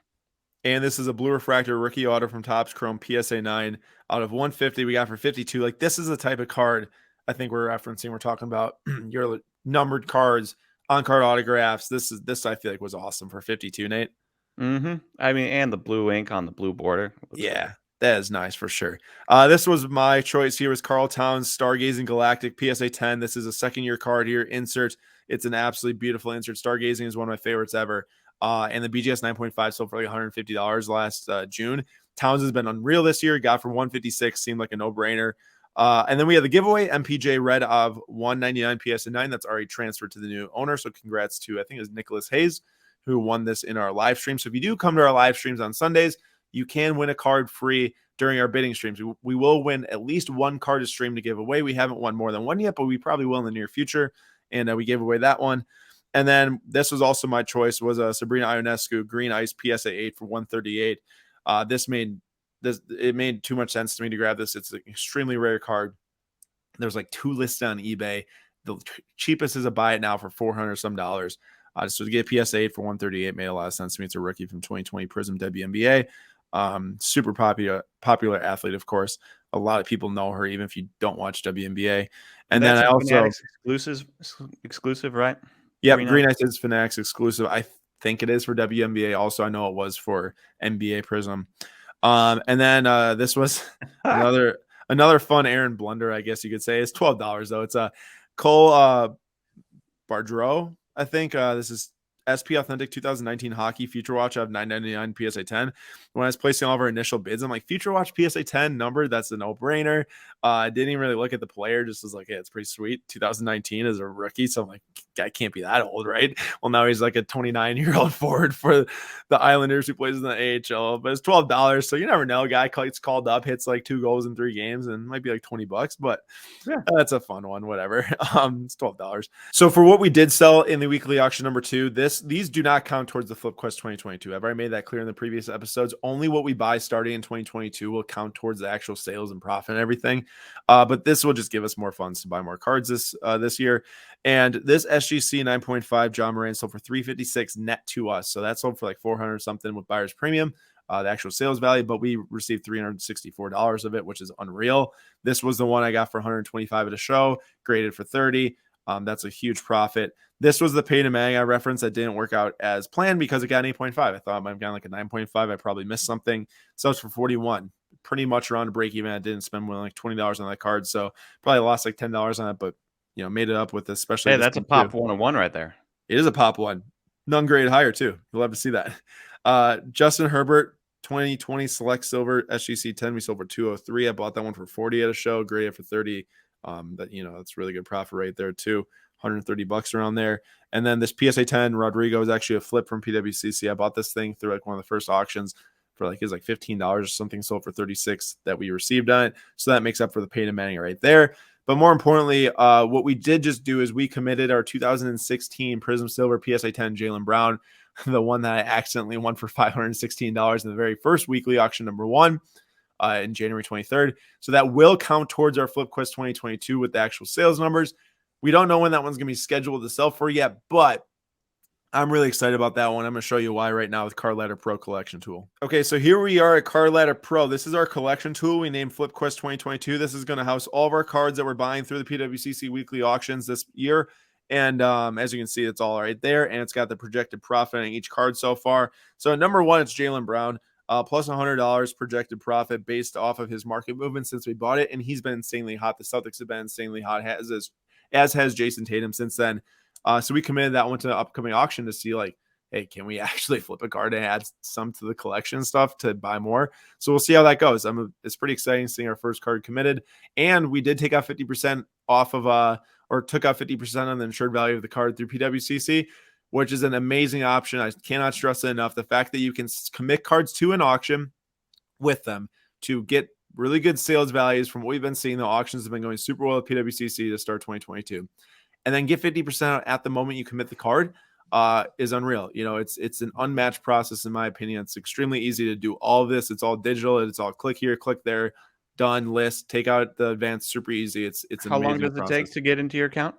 Speaker 1: And this is a blue refractor rookie auto from Topps Chrome PSA 9 out of 150. We got for 52. Like, this is the type of card I think we're referencing. We're talking about your numbered cards, on-card autographs. This I feel like was awesome for 52, Nate.
Speaker 2: Mm-hmm. I mean, and the blue ink on the blue border.
Speaker 1: Yeah, great. That is nice for sure. This was my choice here was Carl Towns Stargazing Galactic PSA 10. This is a second-year card here. Insert. It's an absolutely beautiful insert. Stargazing is one of my favorites ever. And the BGS 9.5 sold for like $150 last June. Towns has been unreal this year. Got for $156. Seemed like a no-brainer. And then we have the giveaway MPJ Red of $199 PSA 9. That's already transferred to the new owner. So congrats to, I think it was Nicholas Hayes, who won this in our live stream. So if you do come to our live streams on Sundays, you can win a card free during our bidding streams. We will win at least one card a stream to give away. We haven't won more than one yet, but we probably will in the near future. And we gave away that one. And then this was also my choice was a Sabrina Ionescu Green Ice PSA 8 for $138. It made too much sense to me to grab this. It's an extremely rare card. There's like 2 listed on eBay. The cheapest is a buy it now for $400 some. So to get PSA 8 for 138 made a lot of sense to me. It's a rookie from 2020 Prism WNBA. Super popular athlete, of course. A lot of people know her, even if you don't watch WNBA. And
Speaker 2: That's
Speaker 1: then I
Speaker 2: a
Speaker 1: also,
Speaker 2: Fanatics exclusive, right?
Speaker 1: yep,
Speaker 2: Green
Speaker 1: Green
Speaker 2: Knight.
Speaker 1: Knights is Fanatics exclusive. I think it is for WNBA. Also, I know it was for NBA Prism. And then this was another fun errand blunder, I guess you could say. It's $12 though. It's a Cole Bardreau, I think. This is SP Authentic 2019 Hockey Future Watch of 999 PSA 10. When I was placing all of our initial bids, I'm like, Future Watch PSA 10 number, that's a no-brainer. I didn't even really look at the player, just was like, yeah, it's pretty sweet. 2019 as a rookie, so I'm like, guy can't be that old, right? Well, now he's like a 29-year-old forward for the Islanders who plays in the AHL, but it's $12, so you never know. Guy gets called up, hits like 2 goals in 3 games, and it might be like $20, but
Speaker 2: Yeah.
Speaker 1: that's a fun one, whatever. It's $12. So for what we did sell in the weekly auction number 2, these do not count towards the Flip Quest 2022. I've already made that clear in the previous episodes. Only what we buy starting in 2022 will count towards the actual sales and profit and everything. But this will just give us more funds to buy more cards this year. And this SGC 9.5 John Moran sold for $356 net to us. So that sold for like $400 something with buyer's premium. The actual sales value, but we received $364 of it, which is unreal. This was the one I got for $125 at a show, graded for $30. That's a huge profit. This was the pay to mag I referenced that didn't work out as planned because it got an 8.5. I thought it might have gotten like a 9.5. I probably missed something. So it's for 41, pretty much around a break even. I didn't spend more than like $20 on that card, so probably lost like $10 on it, but made it up with this, especially.
Speaker 2: Hey, that's a pop 101 right there.
Speaker 1: It is a pop one. None grade higher too. You'll have to see that. Justin Herbert, 2020 Select Silver SGC 10. We sold for 203. I bought that one for 40 at a show, graded for 30. That's really good profit right there too. $130 around there. And then this PSA 10 Rodrigo is actually a flip from PWCC. I bought this thing through like one of the first auctions for like, it was like $15 or something, sold for 36 that we received on it. So that makes up for the pay to Manning right there. But more importantly, what we did just do is we committed our 2016 Prism Silver PSA 10 Jaylen Brown, the one that I accidentally won for $516 in the very first weekly auction number 1 in January 23rd. So that will count towards our Flip Quest 2022 with the actual sales numbers. We don't know when that one's going to be scheduled to sell for yet, but I'm really excited about that one. I'm going to show you why right now with Card Ladder Pro Collection Tool. Okay, so here we are at Card Ladder Pro. This is our collection tool we named Flip Quest 2022. This is going to house all of our cards that we're buying through the PWCC weekly auctions this year. And as you can see, it's all right there. And it's got the projected profit on each card so far. So at number 1, it's Jaylen Brown. Plus $100 projected profit based off of his market movement since we bought it. And he's been insanely hot. The Celtics have been insanely hot, as has Jason Tatum since then. So we committed that one to the upcoming auction to see like, hey, can we actually flip a card and add some to the collection stuff to buy more? So we'll see how that goes. It's pretty exciting seeing our first card committed. And we did take out 50% off of or took out 50% on the insured value of the card through PWCC, which is an amazing option. I cannot stress it enough. The fact that you can commit cards to an auction with them to get really good sales values from what we've been seeing. The auctions have been going super well at PWCC to start 2022. And then get 50% at the moment you commit the card is unreal. It's an unmatched process, in my opinion. It's extremely easy to do all of this. It's all digital. It's all click here, click there, done, list, take out the advance, super easy. It's an
Speaker 2: How long
Speaker 1: amazing
Speaker 2: does it
Speaker 1: process.
Speaker 2: take to get into your account?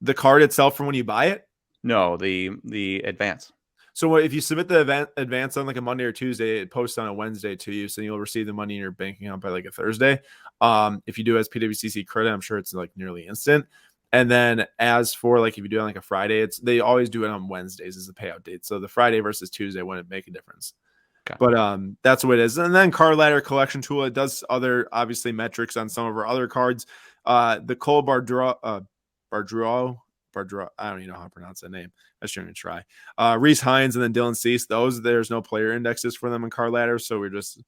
Speaker 1: The card itself from when you buy it?
Speaker 2: No, the advance.
Speaker 1: So if you submit the advance on like a Monday or Tuesday, it posts on a Wednesday to you, so you'll receive the money in your bank account by like a Thursday. If you do as PWCC credit, I'm sure it's like nearly instant. And then as for like if you do it on like a Friday, they always do it on Wednesdays as the payout date. So the Friday versus Tuesday wouldn't make a difference. Okay. But that's what it is. And then Card Ladder Collection Tool, it does other obviously metrics on some of our other cards. The Cole Bardreau, I don't even know how to pronounce that name. I shouldn't even try. Reese Hines and then Dylan Cease. There's no player indexes for them in Card Ladder, so we're just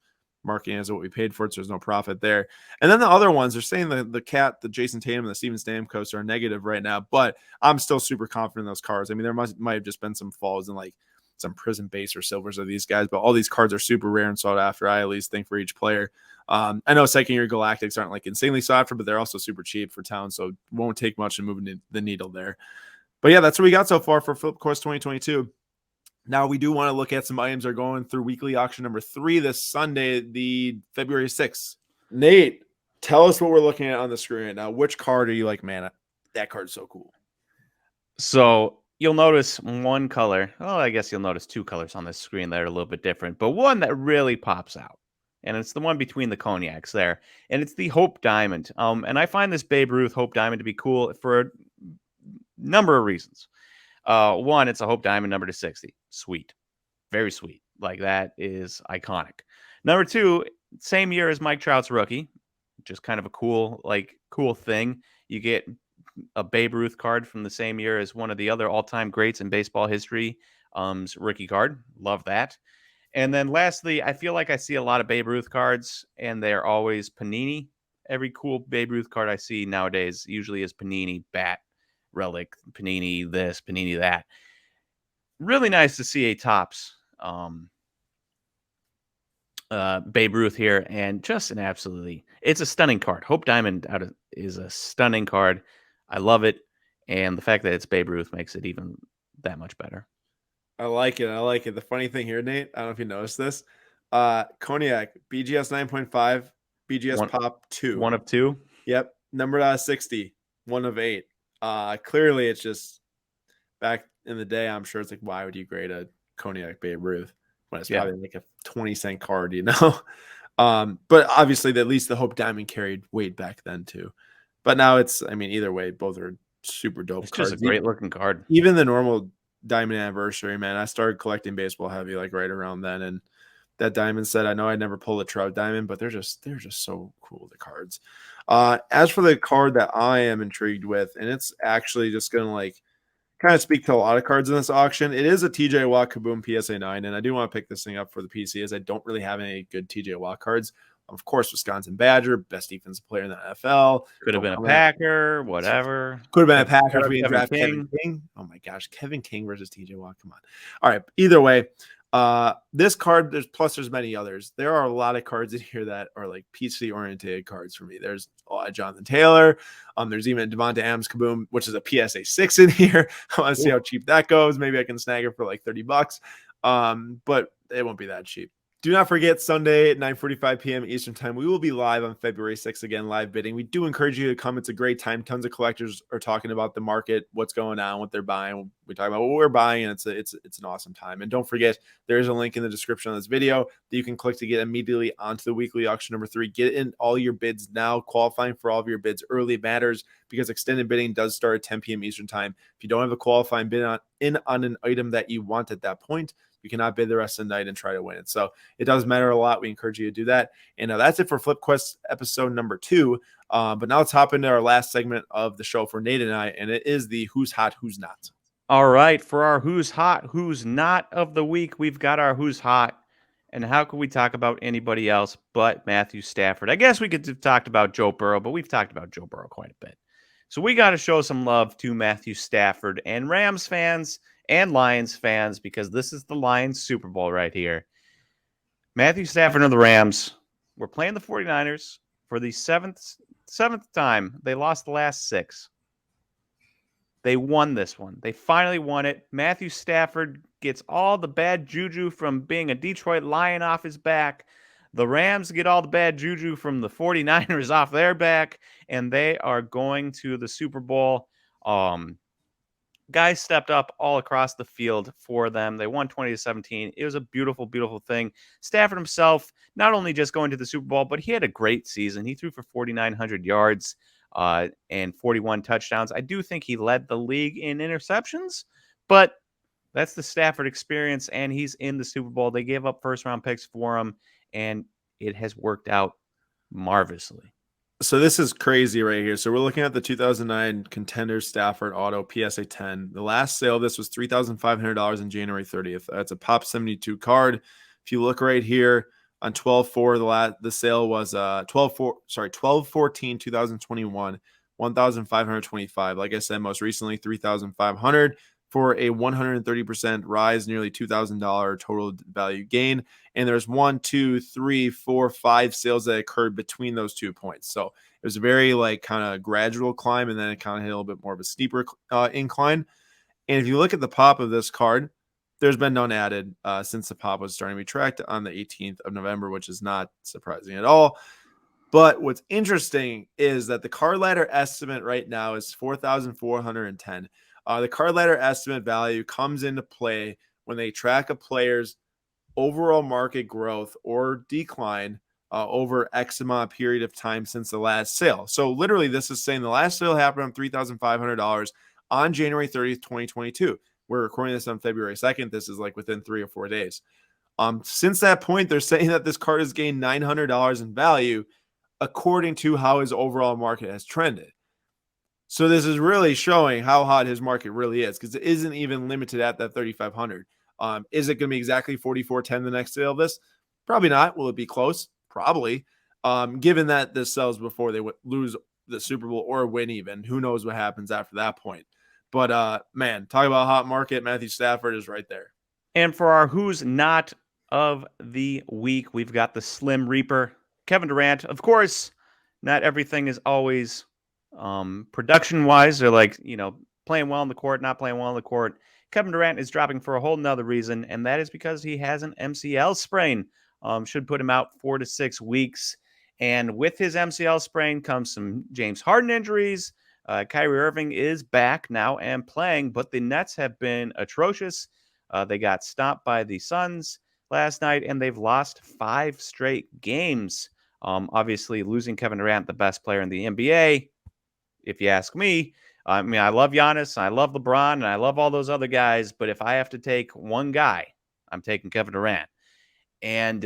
Speaker 1: marking as what we paid for it, so there's no profit there. And then the other ones, they're saying the Cat, the Jason Tatum, and the Steven Stamkos are negative right now, but I'm still super confident in those cards. I mean, there might have just been some falls in like some Prism base or silvers of these guys, but all these cards are super rare and sought after. I at least think for each player. I know second-year Galactics aren't like insanely sought after, but they're also super cheap for town, so it won't take much to move the needle there. But yeah, that's what we got so far for Flip Quest 2022. Now, we do want to look at some items that are going through weekly auction number 3 this Sunday, the February 6th. Nate, tell us what we're looking at on the screen right now. Which card are you like, man, that card's so cool?
Speaker 2: So you'll notice one color. Oh, I guess you'll notice two colors on this screen that are a little bit different, but one that really pops out. And it's the one between the cognacs there. And it's the Hope Diamond. And I find this Babe Ruth Hope Diamond to be cool for a number of reasons. One, it's a Hope Diamond number to 60. Sweet. Very sweet. Like, that is iconic. Number two, same year as Mike Trout's rookie. Just kind of a cool thing. You get a Babe Ruth card from the same year as one of the other all-time greats in baseball history, rookie card. Love that. And then lastly, I feel like I see a lot of Babe Ruth cards, and they're always Panini. Every cool Babe Ruth card I see nowadays usually is Panini, Bat, Relic, Panini this, Panini that. Really nice to see a Topps Babe Ruth here, and just an it's a stunning card. Hope Diamond is a stunning card. I love it, and the fact that it's Babe Ruth makes it even that much better.
Speaker 1: I like it. I like it. The funny thing here, Nate, I don't know if you noticed this. Cognac, BGS 9.5, BGS
Speaker 2: One,
Speaker 1: Pop 2.
Speaker 2: one of two.
Speaker 1: Yep. Numbered out of 60, 1 of 8. Clearly it's just back in the day, I'm sure it's like, why would you grade a Cognac Babe Ruth when it's probably like a 20-cent card, you know? But obviously at least the Hope Diamond carried weight back then too. But now either way, both are super dope
Speaker 2: It's
Speaker 1: cards.
Speaker 2: just a great looking card.
Speaker 1: Even the normal Diamond Anniversary, man. I started collecting baseball heavy like right around then, and that diamond set, I know I never pulled a Trout diamond, but they're just so cool, the cards. As for the card that I am intrigued with, and it's actually just gonna like kind of speak to a lot of cards in this auction. It is a TJ Watt Kaboom PSA 9, and I do want to pick this thing up for the PC as I don't really have any good TJ Watt cards. Of course, Wisconsin Badger, best defensive player in the NFL.
Speaker 2: Could have been a Packer, whatever.
Speaker 1: Could have been a Packer if we
Speaker 2: Kevin
Speaker 1: draft
Speaker 2: King.
Speaker 1: Kevin King. Oh my gosh, Kevin King versus TJ Watt. Come on. All right. Either way, this card, there's many others. There are a lot of cards in here that are like PC oriented cards for me. There's Jonathan Taylor. There's even Devonta Adams Kaboom, which is a PSA 6 in here. I want to see how cheap that goes. Maybe I can snag it for like $30. But it won't be that cheap. Do not forget, Sunday at 9:45 p.m. Eastern Time, we will be live on February 6th, again, live bidding. We do encourage you to come. It's a great time. Tons of collectors are talking about the market, what's going on, what they're buying. We talk about what we're buying, and it's an awesome time. And don't forget, there is a link in the description of this video that you can click to get immediately onto the weekly auction number 3. Get in all your bids now. Qualifying for all of your bids early matters because extended bidding does start at 10 p.m. Eastern Time. If you don't have a qualifying bid on an item that you want at that point, you cannot bid the rest of the night and try to win it. So it does matter a lot. We encourage you to do that. And that's it for Flip Quest episode number 2. But now let's hop into our last segment of the show for Nate and I, and it is the Who's Hot, Who's Not.
Speaker 2: All right, for our Who's Hot, Who's Not of the week, we've got our Who's Hot. And how could we talk about anybody else but Matthew Stafford? I guess we could have talked about Joe Burrow, but we've talked about Joe Burrow quite a bit. So we got to show some love to Matthew Stafford and Rams fans and Lions fans because this is the Lions Super Bowl right here. Matthew Stafford and the Rams were playing the 49ers for the seventh time. They lost the last 6. They won this one. They finally won it. Matthew Stafford gets all the bad juju from being a Detroit Lion off his back. The Rams get all the bad juju from the 49ers off their back, and they are going to the Super Bowl. Guys stepped up all across the field for them. They won 20-17. It was a beautiful, beautiful thing. Stafford himself, not only just going to the Super Bowl, but he had a great season. He threw for 4,900 yards and 41 touchdowns. I do think he led the league in interceptions, but that's the Stafford experience, and he's in the Super Bowl. They gave up first-round picks for him, and it has worked out marvelously.
Speaker 1: So this is crazy right here. So we're looking at the 2009 Contender Stafford Auto PSA 10. The last sale of this was $3,500 on January 30th. That's a Pop 72 card. If you look right here on 12/4, the sale was 12/14/2021, 1,525. Like I said, most recently 3,500 for a 130% rise, nearly $2,000 total value gain. And there's 1, 2, 3, 4, 5 sales that occurred between those 2 points. So it was a very like kind of gradual climb, and then it kind of hit a little bit more of a steeper incline. And if you look at the pop of this card, there's been none added since the pop was starting to be tracked on the 18th of November, which is not surprising at all. But what's interesting is that the card ladder estimate right now is 4,410. The card ladder estimate value comes into play when they track a player's overall market growth or decline over X amount period of time since the last sale. So literally, this is saying the last sale happened on $3,500 on January 30th, 2022. We're recording this on February 2nd. This is like within 3 or 4 days. Since that point, they're saying that this card has gained $900 in value according to how his overall market has trended. So this is really showing how hot his market really is, because it isn't even limited at that 3,500. Is it going to be exactly 44.10 the next sale of this? Probably not. Will it be close? Probably. Given that this sells before they lose the Super Bowl or win even. Who knows what happens after that point. But, man, talk about a hot market. Matthew Stafford is right there.
Speaker 2: And for our who's not of the week, we've got the Slim Reaper, Kevin Durant. Of course, not everything is always production-wise. They're like, playing well on the court, not playing well on the court. Kevin Durant is dropping for a whole nother reason, and that is because he has an MCL sprain. Should put him out 4 to 6 weeks. And with his MCL sprain comes some James Harden injuries. Kyrie Irving is back now and playing, but the Nets have been atrocious. They got stopped by the Suns last night, and they've lost 5 straight games. Obviously, losing Kevin Durant, the best player in the NBA, if you ask me. I mean, I love Giannis, I love LeBron, and I love all those other guys, but if I have to take one guy, I'm taking Kevin Durant. And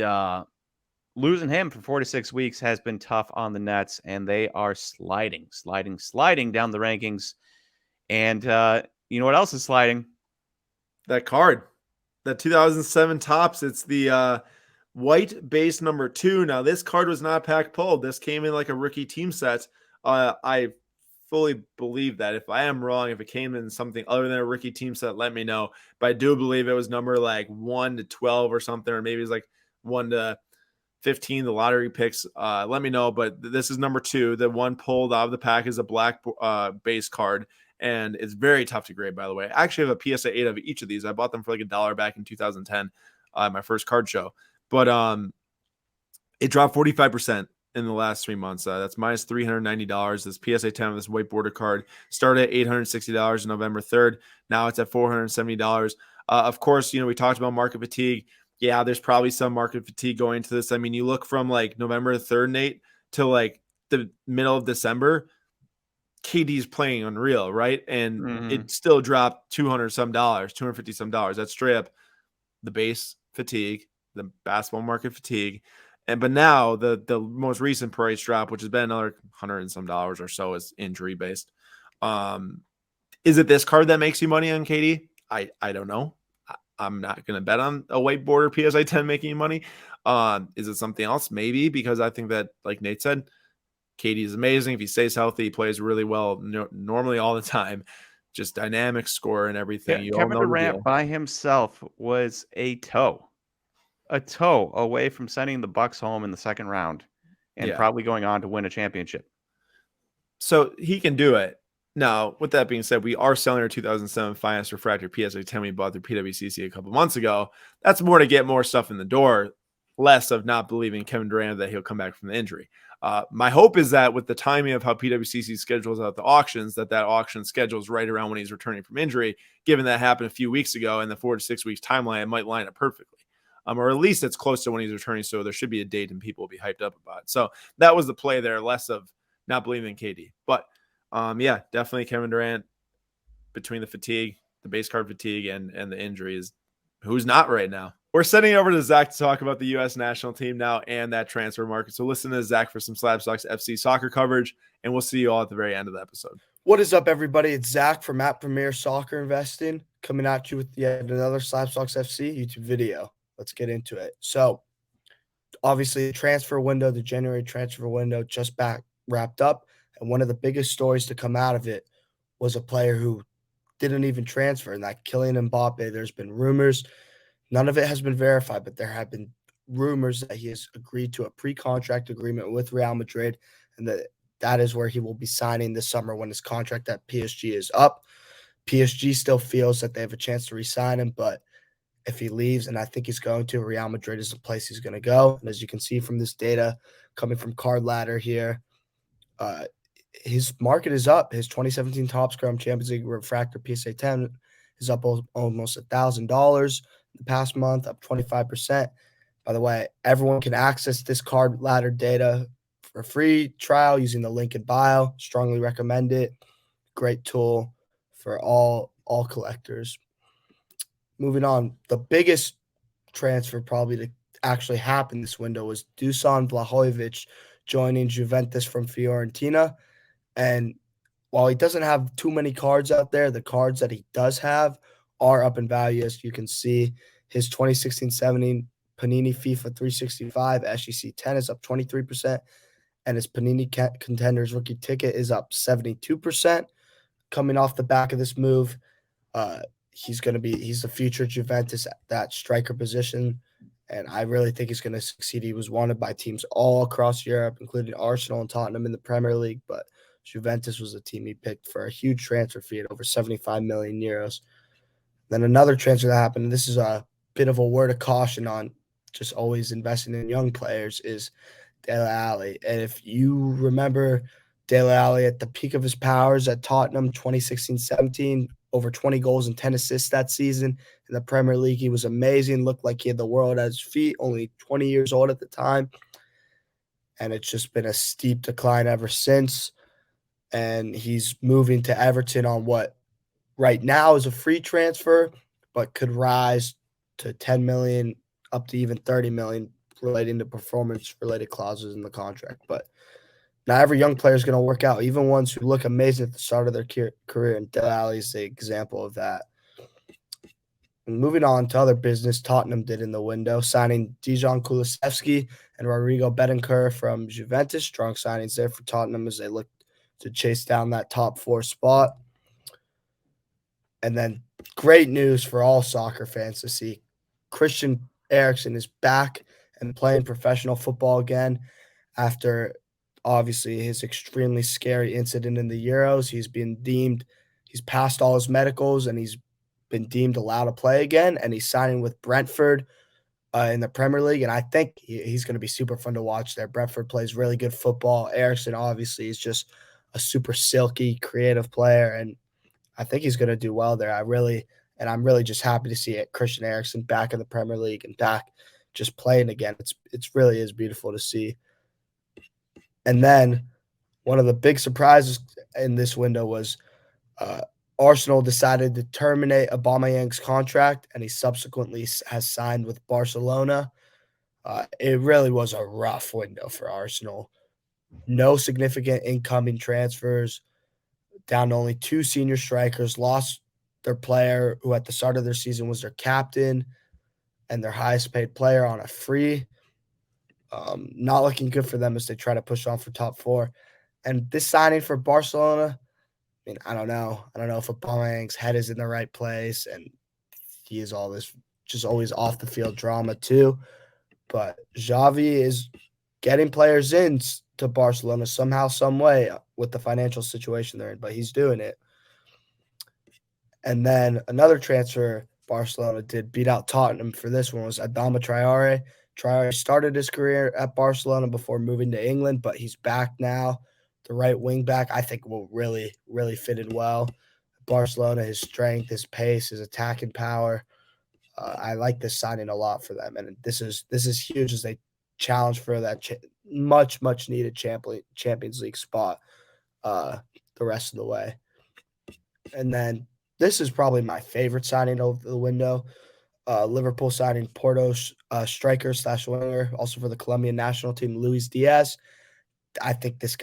Speaker 2: losing him for 4 to 6 weeks has been tough on the Nets, and they are sliding down the rankings. And you know what else is sliding?
Speaker 1: That card, that 2007 Topps. It's the white base number 2. Now, this card was not pack pulled. This came in like a rookie team set. I fully believe that. If I am wrong, if it came in something other than a rookie team set, let me know. But I do believe it was number like 1 to 12 or something, or maybe it was like 1 to 15, the lottery picks. Let me know. But this is number 2. The one pulled out of the pack is a black base card, and it's very tough to grade, by the way. I actually have a PSA 8 of each of these. I bought them for like $1 back in 2010, my first card show. But it dropped 45% in the last 3 months. That's minus $390. This PSA 10 of this white border card started at $860 on November 3rd. Now it's at $470. Of course, we talked about market fatigue. Yeah, there's probably some market fatigue going into this. I mean, you look from like November 3rd, Nate, to like the middle of December, KD's playing unreal, right? And it still dropped $250 some. That's straight up the base fatigue, the basketball market fatigue. But now the most recent price drop, which has been another $100 and some or so, is injury based. Is it this card that makes you money on KD? I don't know. I'm not going to bet on a white border PSA 10 making you money. Is it something else? Maybe, because I think that, like Nate said, KD is amazing. If he stays healthy, he plays really well normally all the time. Just dynamic score and everything.
Speaker 2: Yeah,
Speaker 1: You all
Speaker 2: Kevin
Speaker 1: know the
Speaker 2: Durant
Speaker 1: deal.
Speaker 2: by himself was a toe away from sending the Bucks home in the second round and probably going on to win a championship.
Speaker 1: So he can do it. Now, with that being said, we are selling our 2007 Finest Refractor PSA 10 we bought through PWCC a couple months ago. That's more to get more stuff in the door, less of not believing Kevin Durant that he'll come back from the injury. My hope is that with the timing of how PWCC schedules out the auctions, that auction schedules right around when he's returning from injury. Given that happened a few weeks ago, and the 4 to 6 weeks timeline, it might line up perfectly. Or at least it's close to when he's returning, so there should be a date and people will be hyped up about it. So that was the play there, less of not believing in KD. But yeah, definitely Kevin Durant, between the fatigue, the base card fatigue, and the injuries, who's not right now. We're sending it over to Zach to talk about the U.S. national team now and that transfer market. So listen to Zach for some SlabStox FC soccer coverage, and we'll see you all at the very end of the episode.
Speaker 3: What is up, everybody? It's Zach from At Premier Soccer Investing, coming at you with yet another SlabStox FC YouTube video. Let's get into it. So, obviously, the January transfer window just wrapped up, and one of the biggest stories to come out of it was a player who didn't even transfer, and that Kylian Mbappe. There's been rumors. None of it has been verified, but there have been rumors that he has agreed to a pre-contract agreement with Real Madrid, and that is where he will be signing this summer when his contract at PSG is up. PSG still feels that they have a chance to re-sign him, but if he leaves, and I think he's going to, Real Madrid is the place he's going to go. And as you can see from this data coming from Card Ladder here, his market is up. His 2017 Top Scrum Champions League Refractor PSA 10 is up almost $1,000 the past month, up 25%. By the way, everyone can access this card ladder data for free trial using the link in bio. Strongly recommend it. Great tool for all collectors. Moving on, the biggest transfer probably to actually happen this window was Dusan Vlahovic joining Juventus from Fiorentina. And while he doesn't have too many cards out there, the cards that he does have are up in value. As you can see, his 2016-17 Panini FIFA 365 SEC 10 is up 23%, and his Panini Contenders rookie ticket is up 72%. Coming off the back of this move, he's the future Juventus at that striker position, and I really think he's going to succeed. He was wanted by teams all across Europe, including Arsenal and Tottenham in the Premier League, but Juventus was the team he picked for a huge transfer fee at over 75 million euros. Then another transfer that happened, and this is a bit of a word of caution on just always investing in young players, is Dele Alli. And if you remember Dele Alli at the peak of his powers at Tottenham 2016-17, over 20 goals and 10 assists that season. In the Premier League, he was amazing, looked like he had the world at his feet, only 20 years old at the time. And it's just been a steep decline ever since. And he's moving to Everton on what right now is a free transfer, but could rise to 10 million, up to even 30 million, relating to performance-related clauses in the contract. But not every young player is going to work out, even ones who look amazing at the start of their career, and Dele Alli is the example of that. And moving on to other business Tottenham did in the window, signing Dejan Kulusevski and Rodrigo Betancourt from Juventus. Strong signings there for Tottenham as they look to chase down that top 4 spot. And then great news for all soccer fans to see Christian Eriksen is back and playing professional football again after obviously his extremely scary incident in the Euros. He's passed all his medicals and he's been deemed allowed to play again. And he's signing with Brentford in the Premier League. And I think he's going to be super fun to watch there. Brentford plays really good football. Eriksen obviously is just a super silky, creative player. And I think he's going to do well there. I'm really just happy to see it. Christian Eriksen back in the Premier League and back just playing again. It's really is beautiful to see. And then one of the big surprises in this window was Arsenal decided to terminate Aubameyang's contract, and he subsequently has signed with Barcelona. It really was a rough window for Arsenal. No significant incoming transfers, down to only 2 senior strikers, lost their player who at the start of their season was their captain and their highest paid player on a free. Not looking good for them as they try to push on for top 4. And this signing for Barcelona, I mean, I don't know. I don't know if Aubameyang's head is in the right place, and he is all this just always off the field drama too. But Xavi is getting players in to Barcelona somehow, some way with the financial situation they're in, but he's doing it. And then another transfer Barcelona did beat out Tottenham for this one was Adama Traore. Traore started his career at Barcelona before moving to England, but he's back now. The right wing back, I think, will really, really fit in well. Barcelona, his strength, his pace, his attacking power. I like this signing a lot for them, and this is huge as they challenge for that much needed Champions League spot the rest of the way. And then this is probably my favorite signing of the window. Liverpool signing Porto's striker / winger, also for the Colombian national team, Luis Diaz. I think this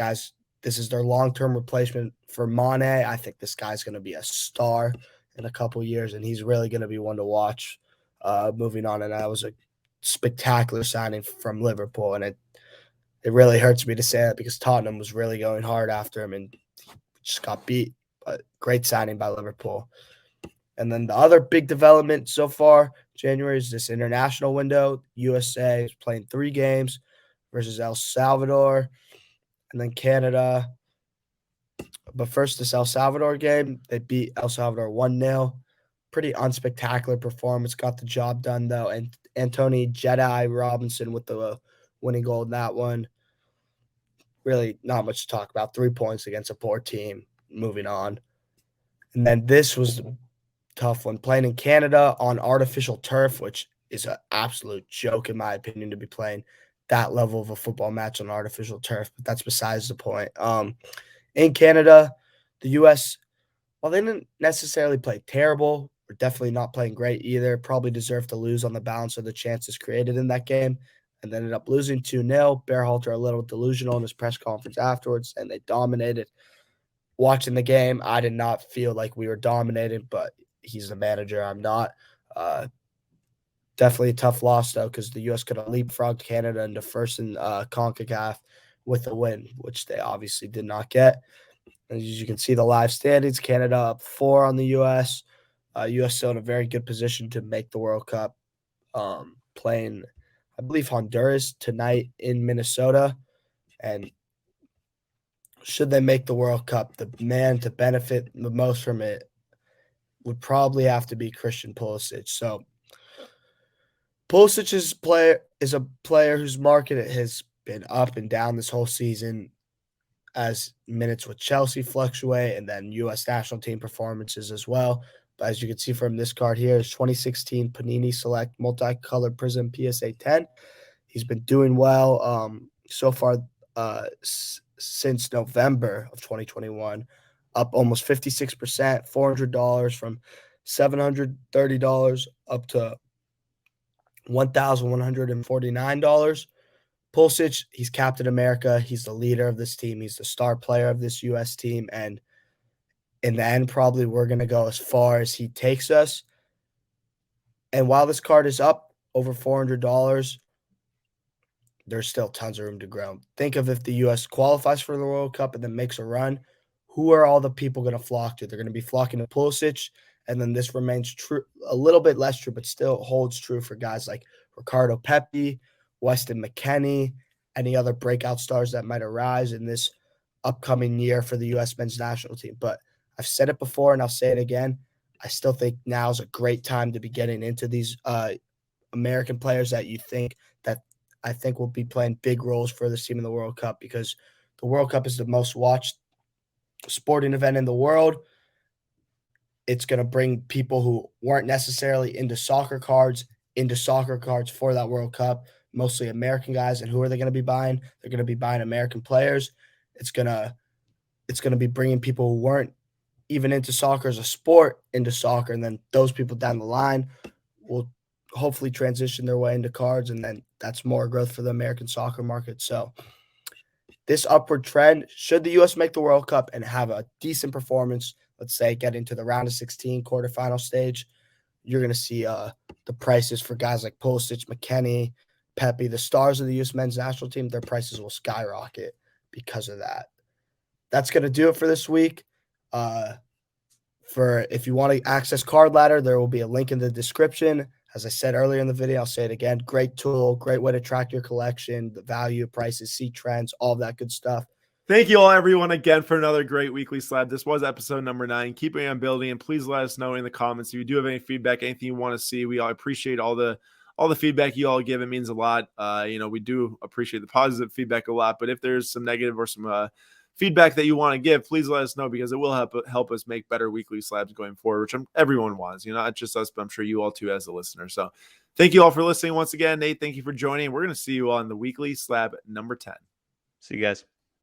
Speaker 3: is their long-term replacement for Mane. I think this guy's going to be a star in a couple years, and he's really going to be one to watch moving on. And that was a spectacular signing from Liverpool, and it really hurts me to say that because Tottenham was really going hard after him and just got beat. But great signing by Liverpool. And then the other big development so far, January, is this international window. USA is playing 3 games versus El Salvador and then Canada. But first, this El Salvador game, they beat El Salvador 1-0. Pretty unspectacular performance. Got the job done, though. And Anthony Jedi Robinson with the winning goal in that one. really not much to talk about. 3 points against a poor team. Moving on. And then this was the tough one. Playing in Canada on artificial turf, which is an absolute joke, in my opinion, to be playing that level of a football match on artificial turf. But that's besides the point. In Canada, the U.S., while they didn't necessarily play terrible, or definitely not playing great either, probably deserved to lose on the balance of the chances created in that game, and ended up losing 2-0. Bearhalter a little delusional in his press conference afterwards, and they dominated. Watching the game, I did not feel like we were dominated, but he's the manager. I'm not. Definitely a tough loss, though, because the U.S. could have leapfrogged Canada into first in CONCACAF with a win, which they obviously did not get. As you can see, the live standings, Canada up 4 on the U.S. U.S. still in a very good position to make the World Cup, playing, I believe, Honduras tonight in Minnesota. And should they make the World Cup, the man to benefit the most from it would probably have to be Christian Pulisic. So Pulisic is a player whose market has been up and down this whole season as minutes with Chelsea fluctuate and then U.S. national team performances as well. But as you can see from this card here, is 2016 Panini Select Multicolored Prism PSA 10. He's been doing well so far since November of 2021, up almost 56%, $400 from $730 up to $1,149. Pulisic, he's Captain America. He's the leader of this team. He's the star player of this U.S. team. And in the end, probably we're going to go as far as he takes us. And while this card is up over $400, there's still tons of room to grow. Think of if the U.S. qualifies for the World Cup and then makes a run, who are all the people going to flock to? They're going to be flocking to Pulisic. And then this remains true, a little bit less true, but still holds true for guys like Ricardo Pepi, Weston McKennie, any other breakout stars that might arise in this upcoming year for the U.S. men's national team. But I've said it before and I'll say it again. I still think now is a great time to be getting into these American players that I think will be playing big roles for this team in the World Cup, because the World Cup is the most watched sporting event in the world. It's going to bring people who weren't necessarily into soccer cards for that World Cup, mostly American guys. And who are they going to be buying? They're going to be buying American players. It's going to be bringing people who weren't even into soccer as a sport into soccer. And then those people down the line will hopefully transition their way into cards. And then that's more growth for the American soccer market. So this upward trend, should the U.S. make the World Cup and have a decent performance, let's say get into the round of 16 quarterfinal stage, you're going to see the prices for guys like Pulisic, McKennie, Pepe, the stars of the U.S. men's national team, their prices will skyrocket because of that. That's going to do it for this week. If you want to access Card Ladder, there will be a link in the description. As I said earlier in the video, I'll say it again. Great tool, great way to track your collection, the value, prices, see trends, all that good stuff.
Speaker 1: Thank you all, everyone, again for another great Weekly Slab. This was episode number 9. Keep it on building, and please let us know in the comments if you do have any feedback, anything you want to see. We all appreciate all the feedback you all give. It means a lot. We do appreciate the positive feedback a lot, but if there's some negative or some feedback that you want to give, please let us know, because it will help us make better Weekly Slabs going forward, which everyone wants, not just us, but I'm sure you all too as a listener. So thank you all for listening once again. Nate, thank you for joining. We're going to see you on the Weekly Slab number 10.
Speaker 2: See you guys.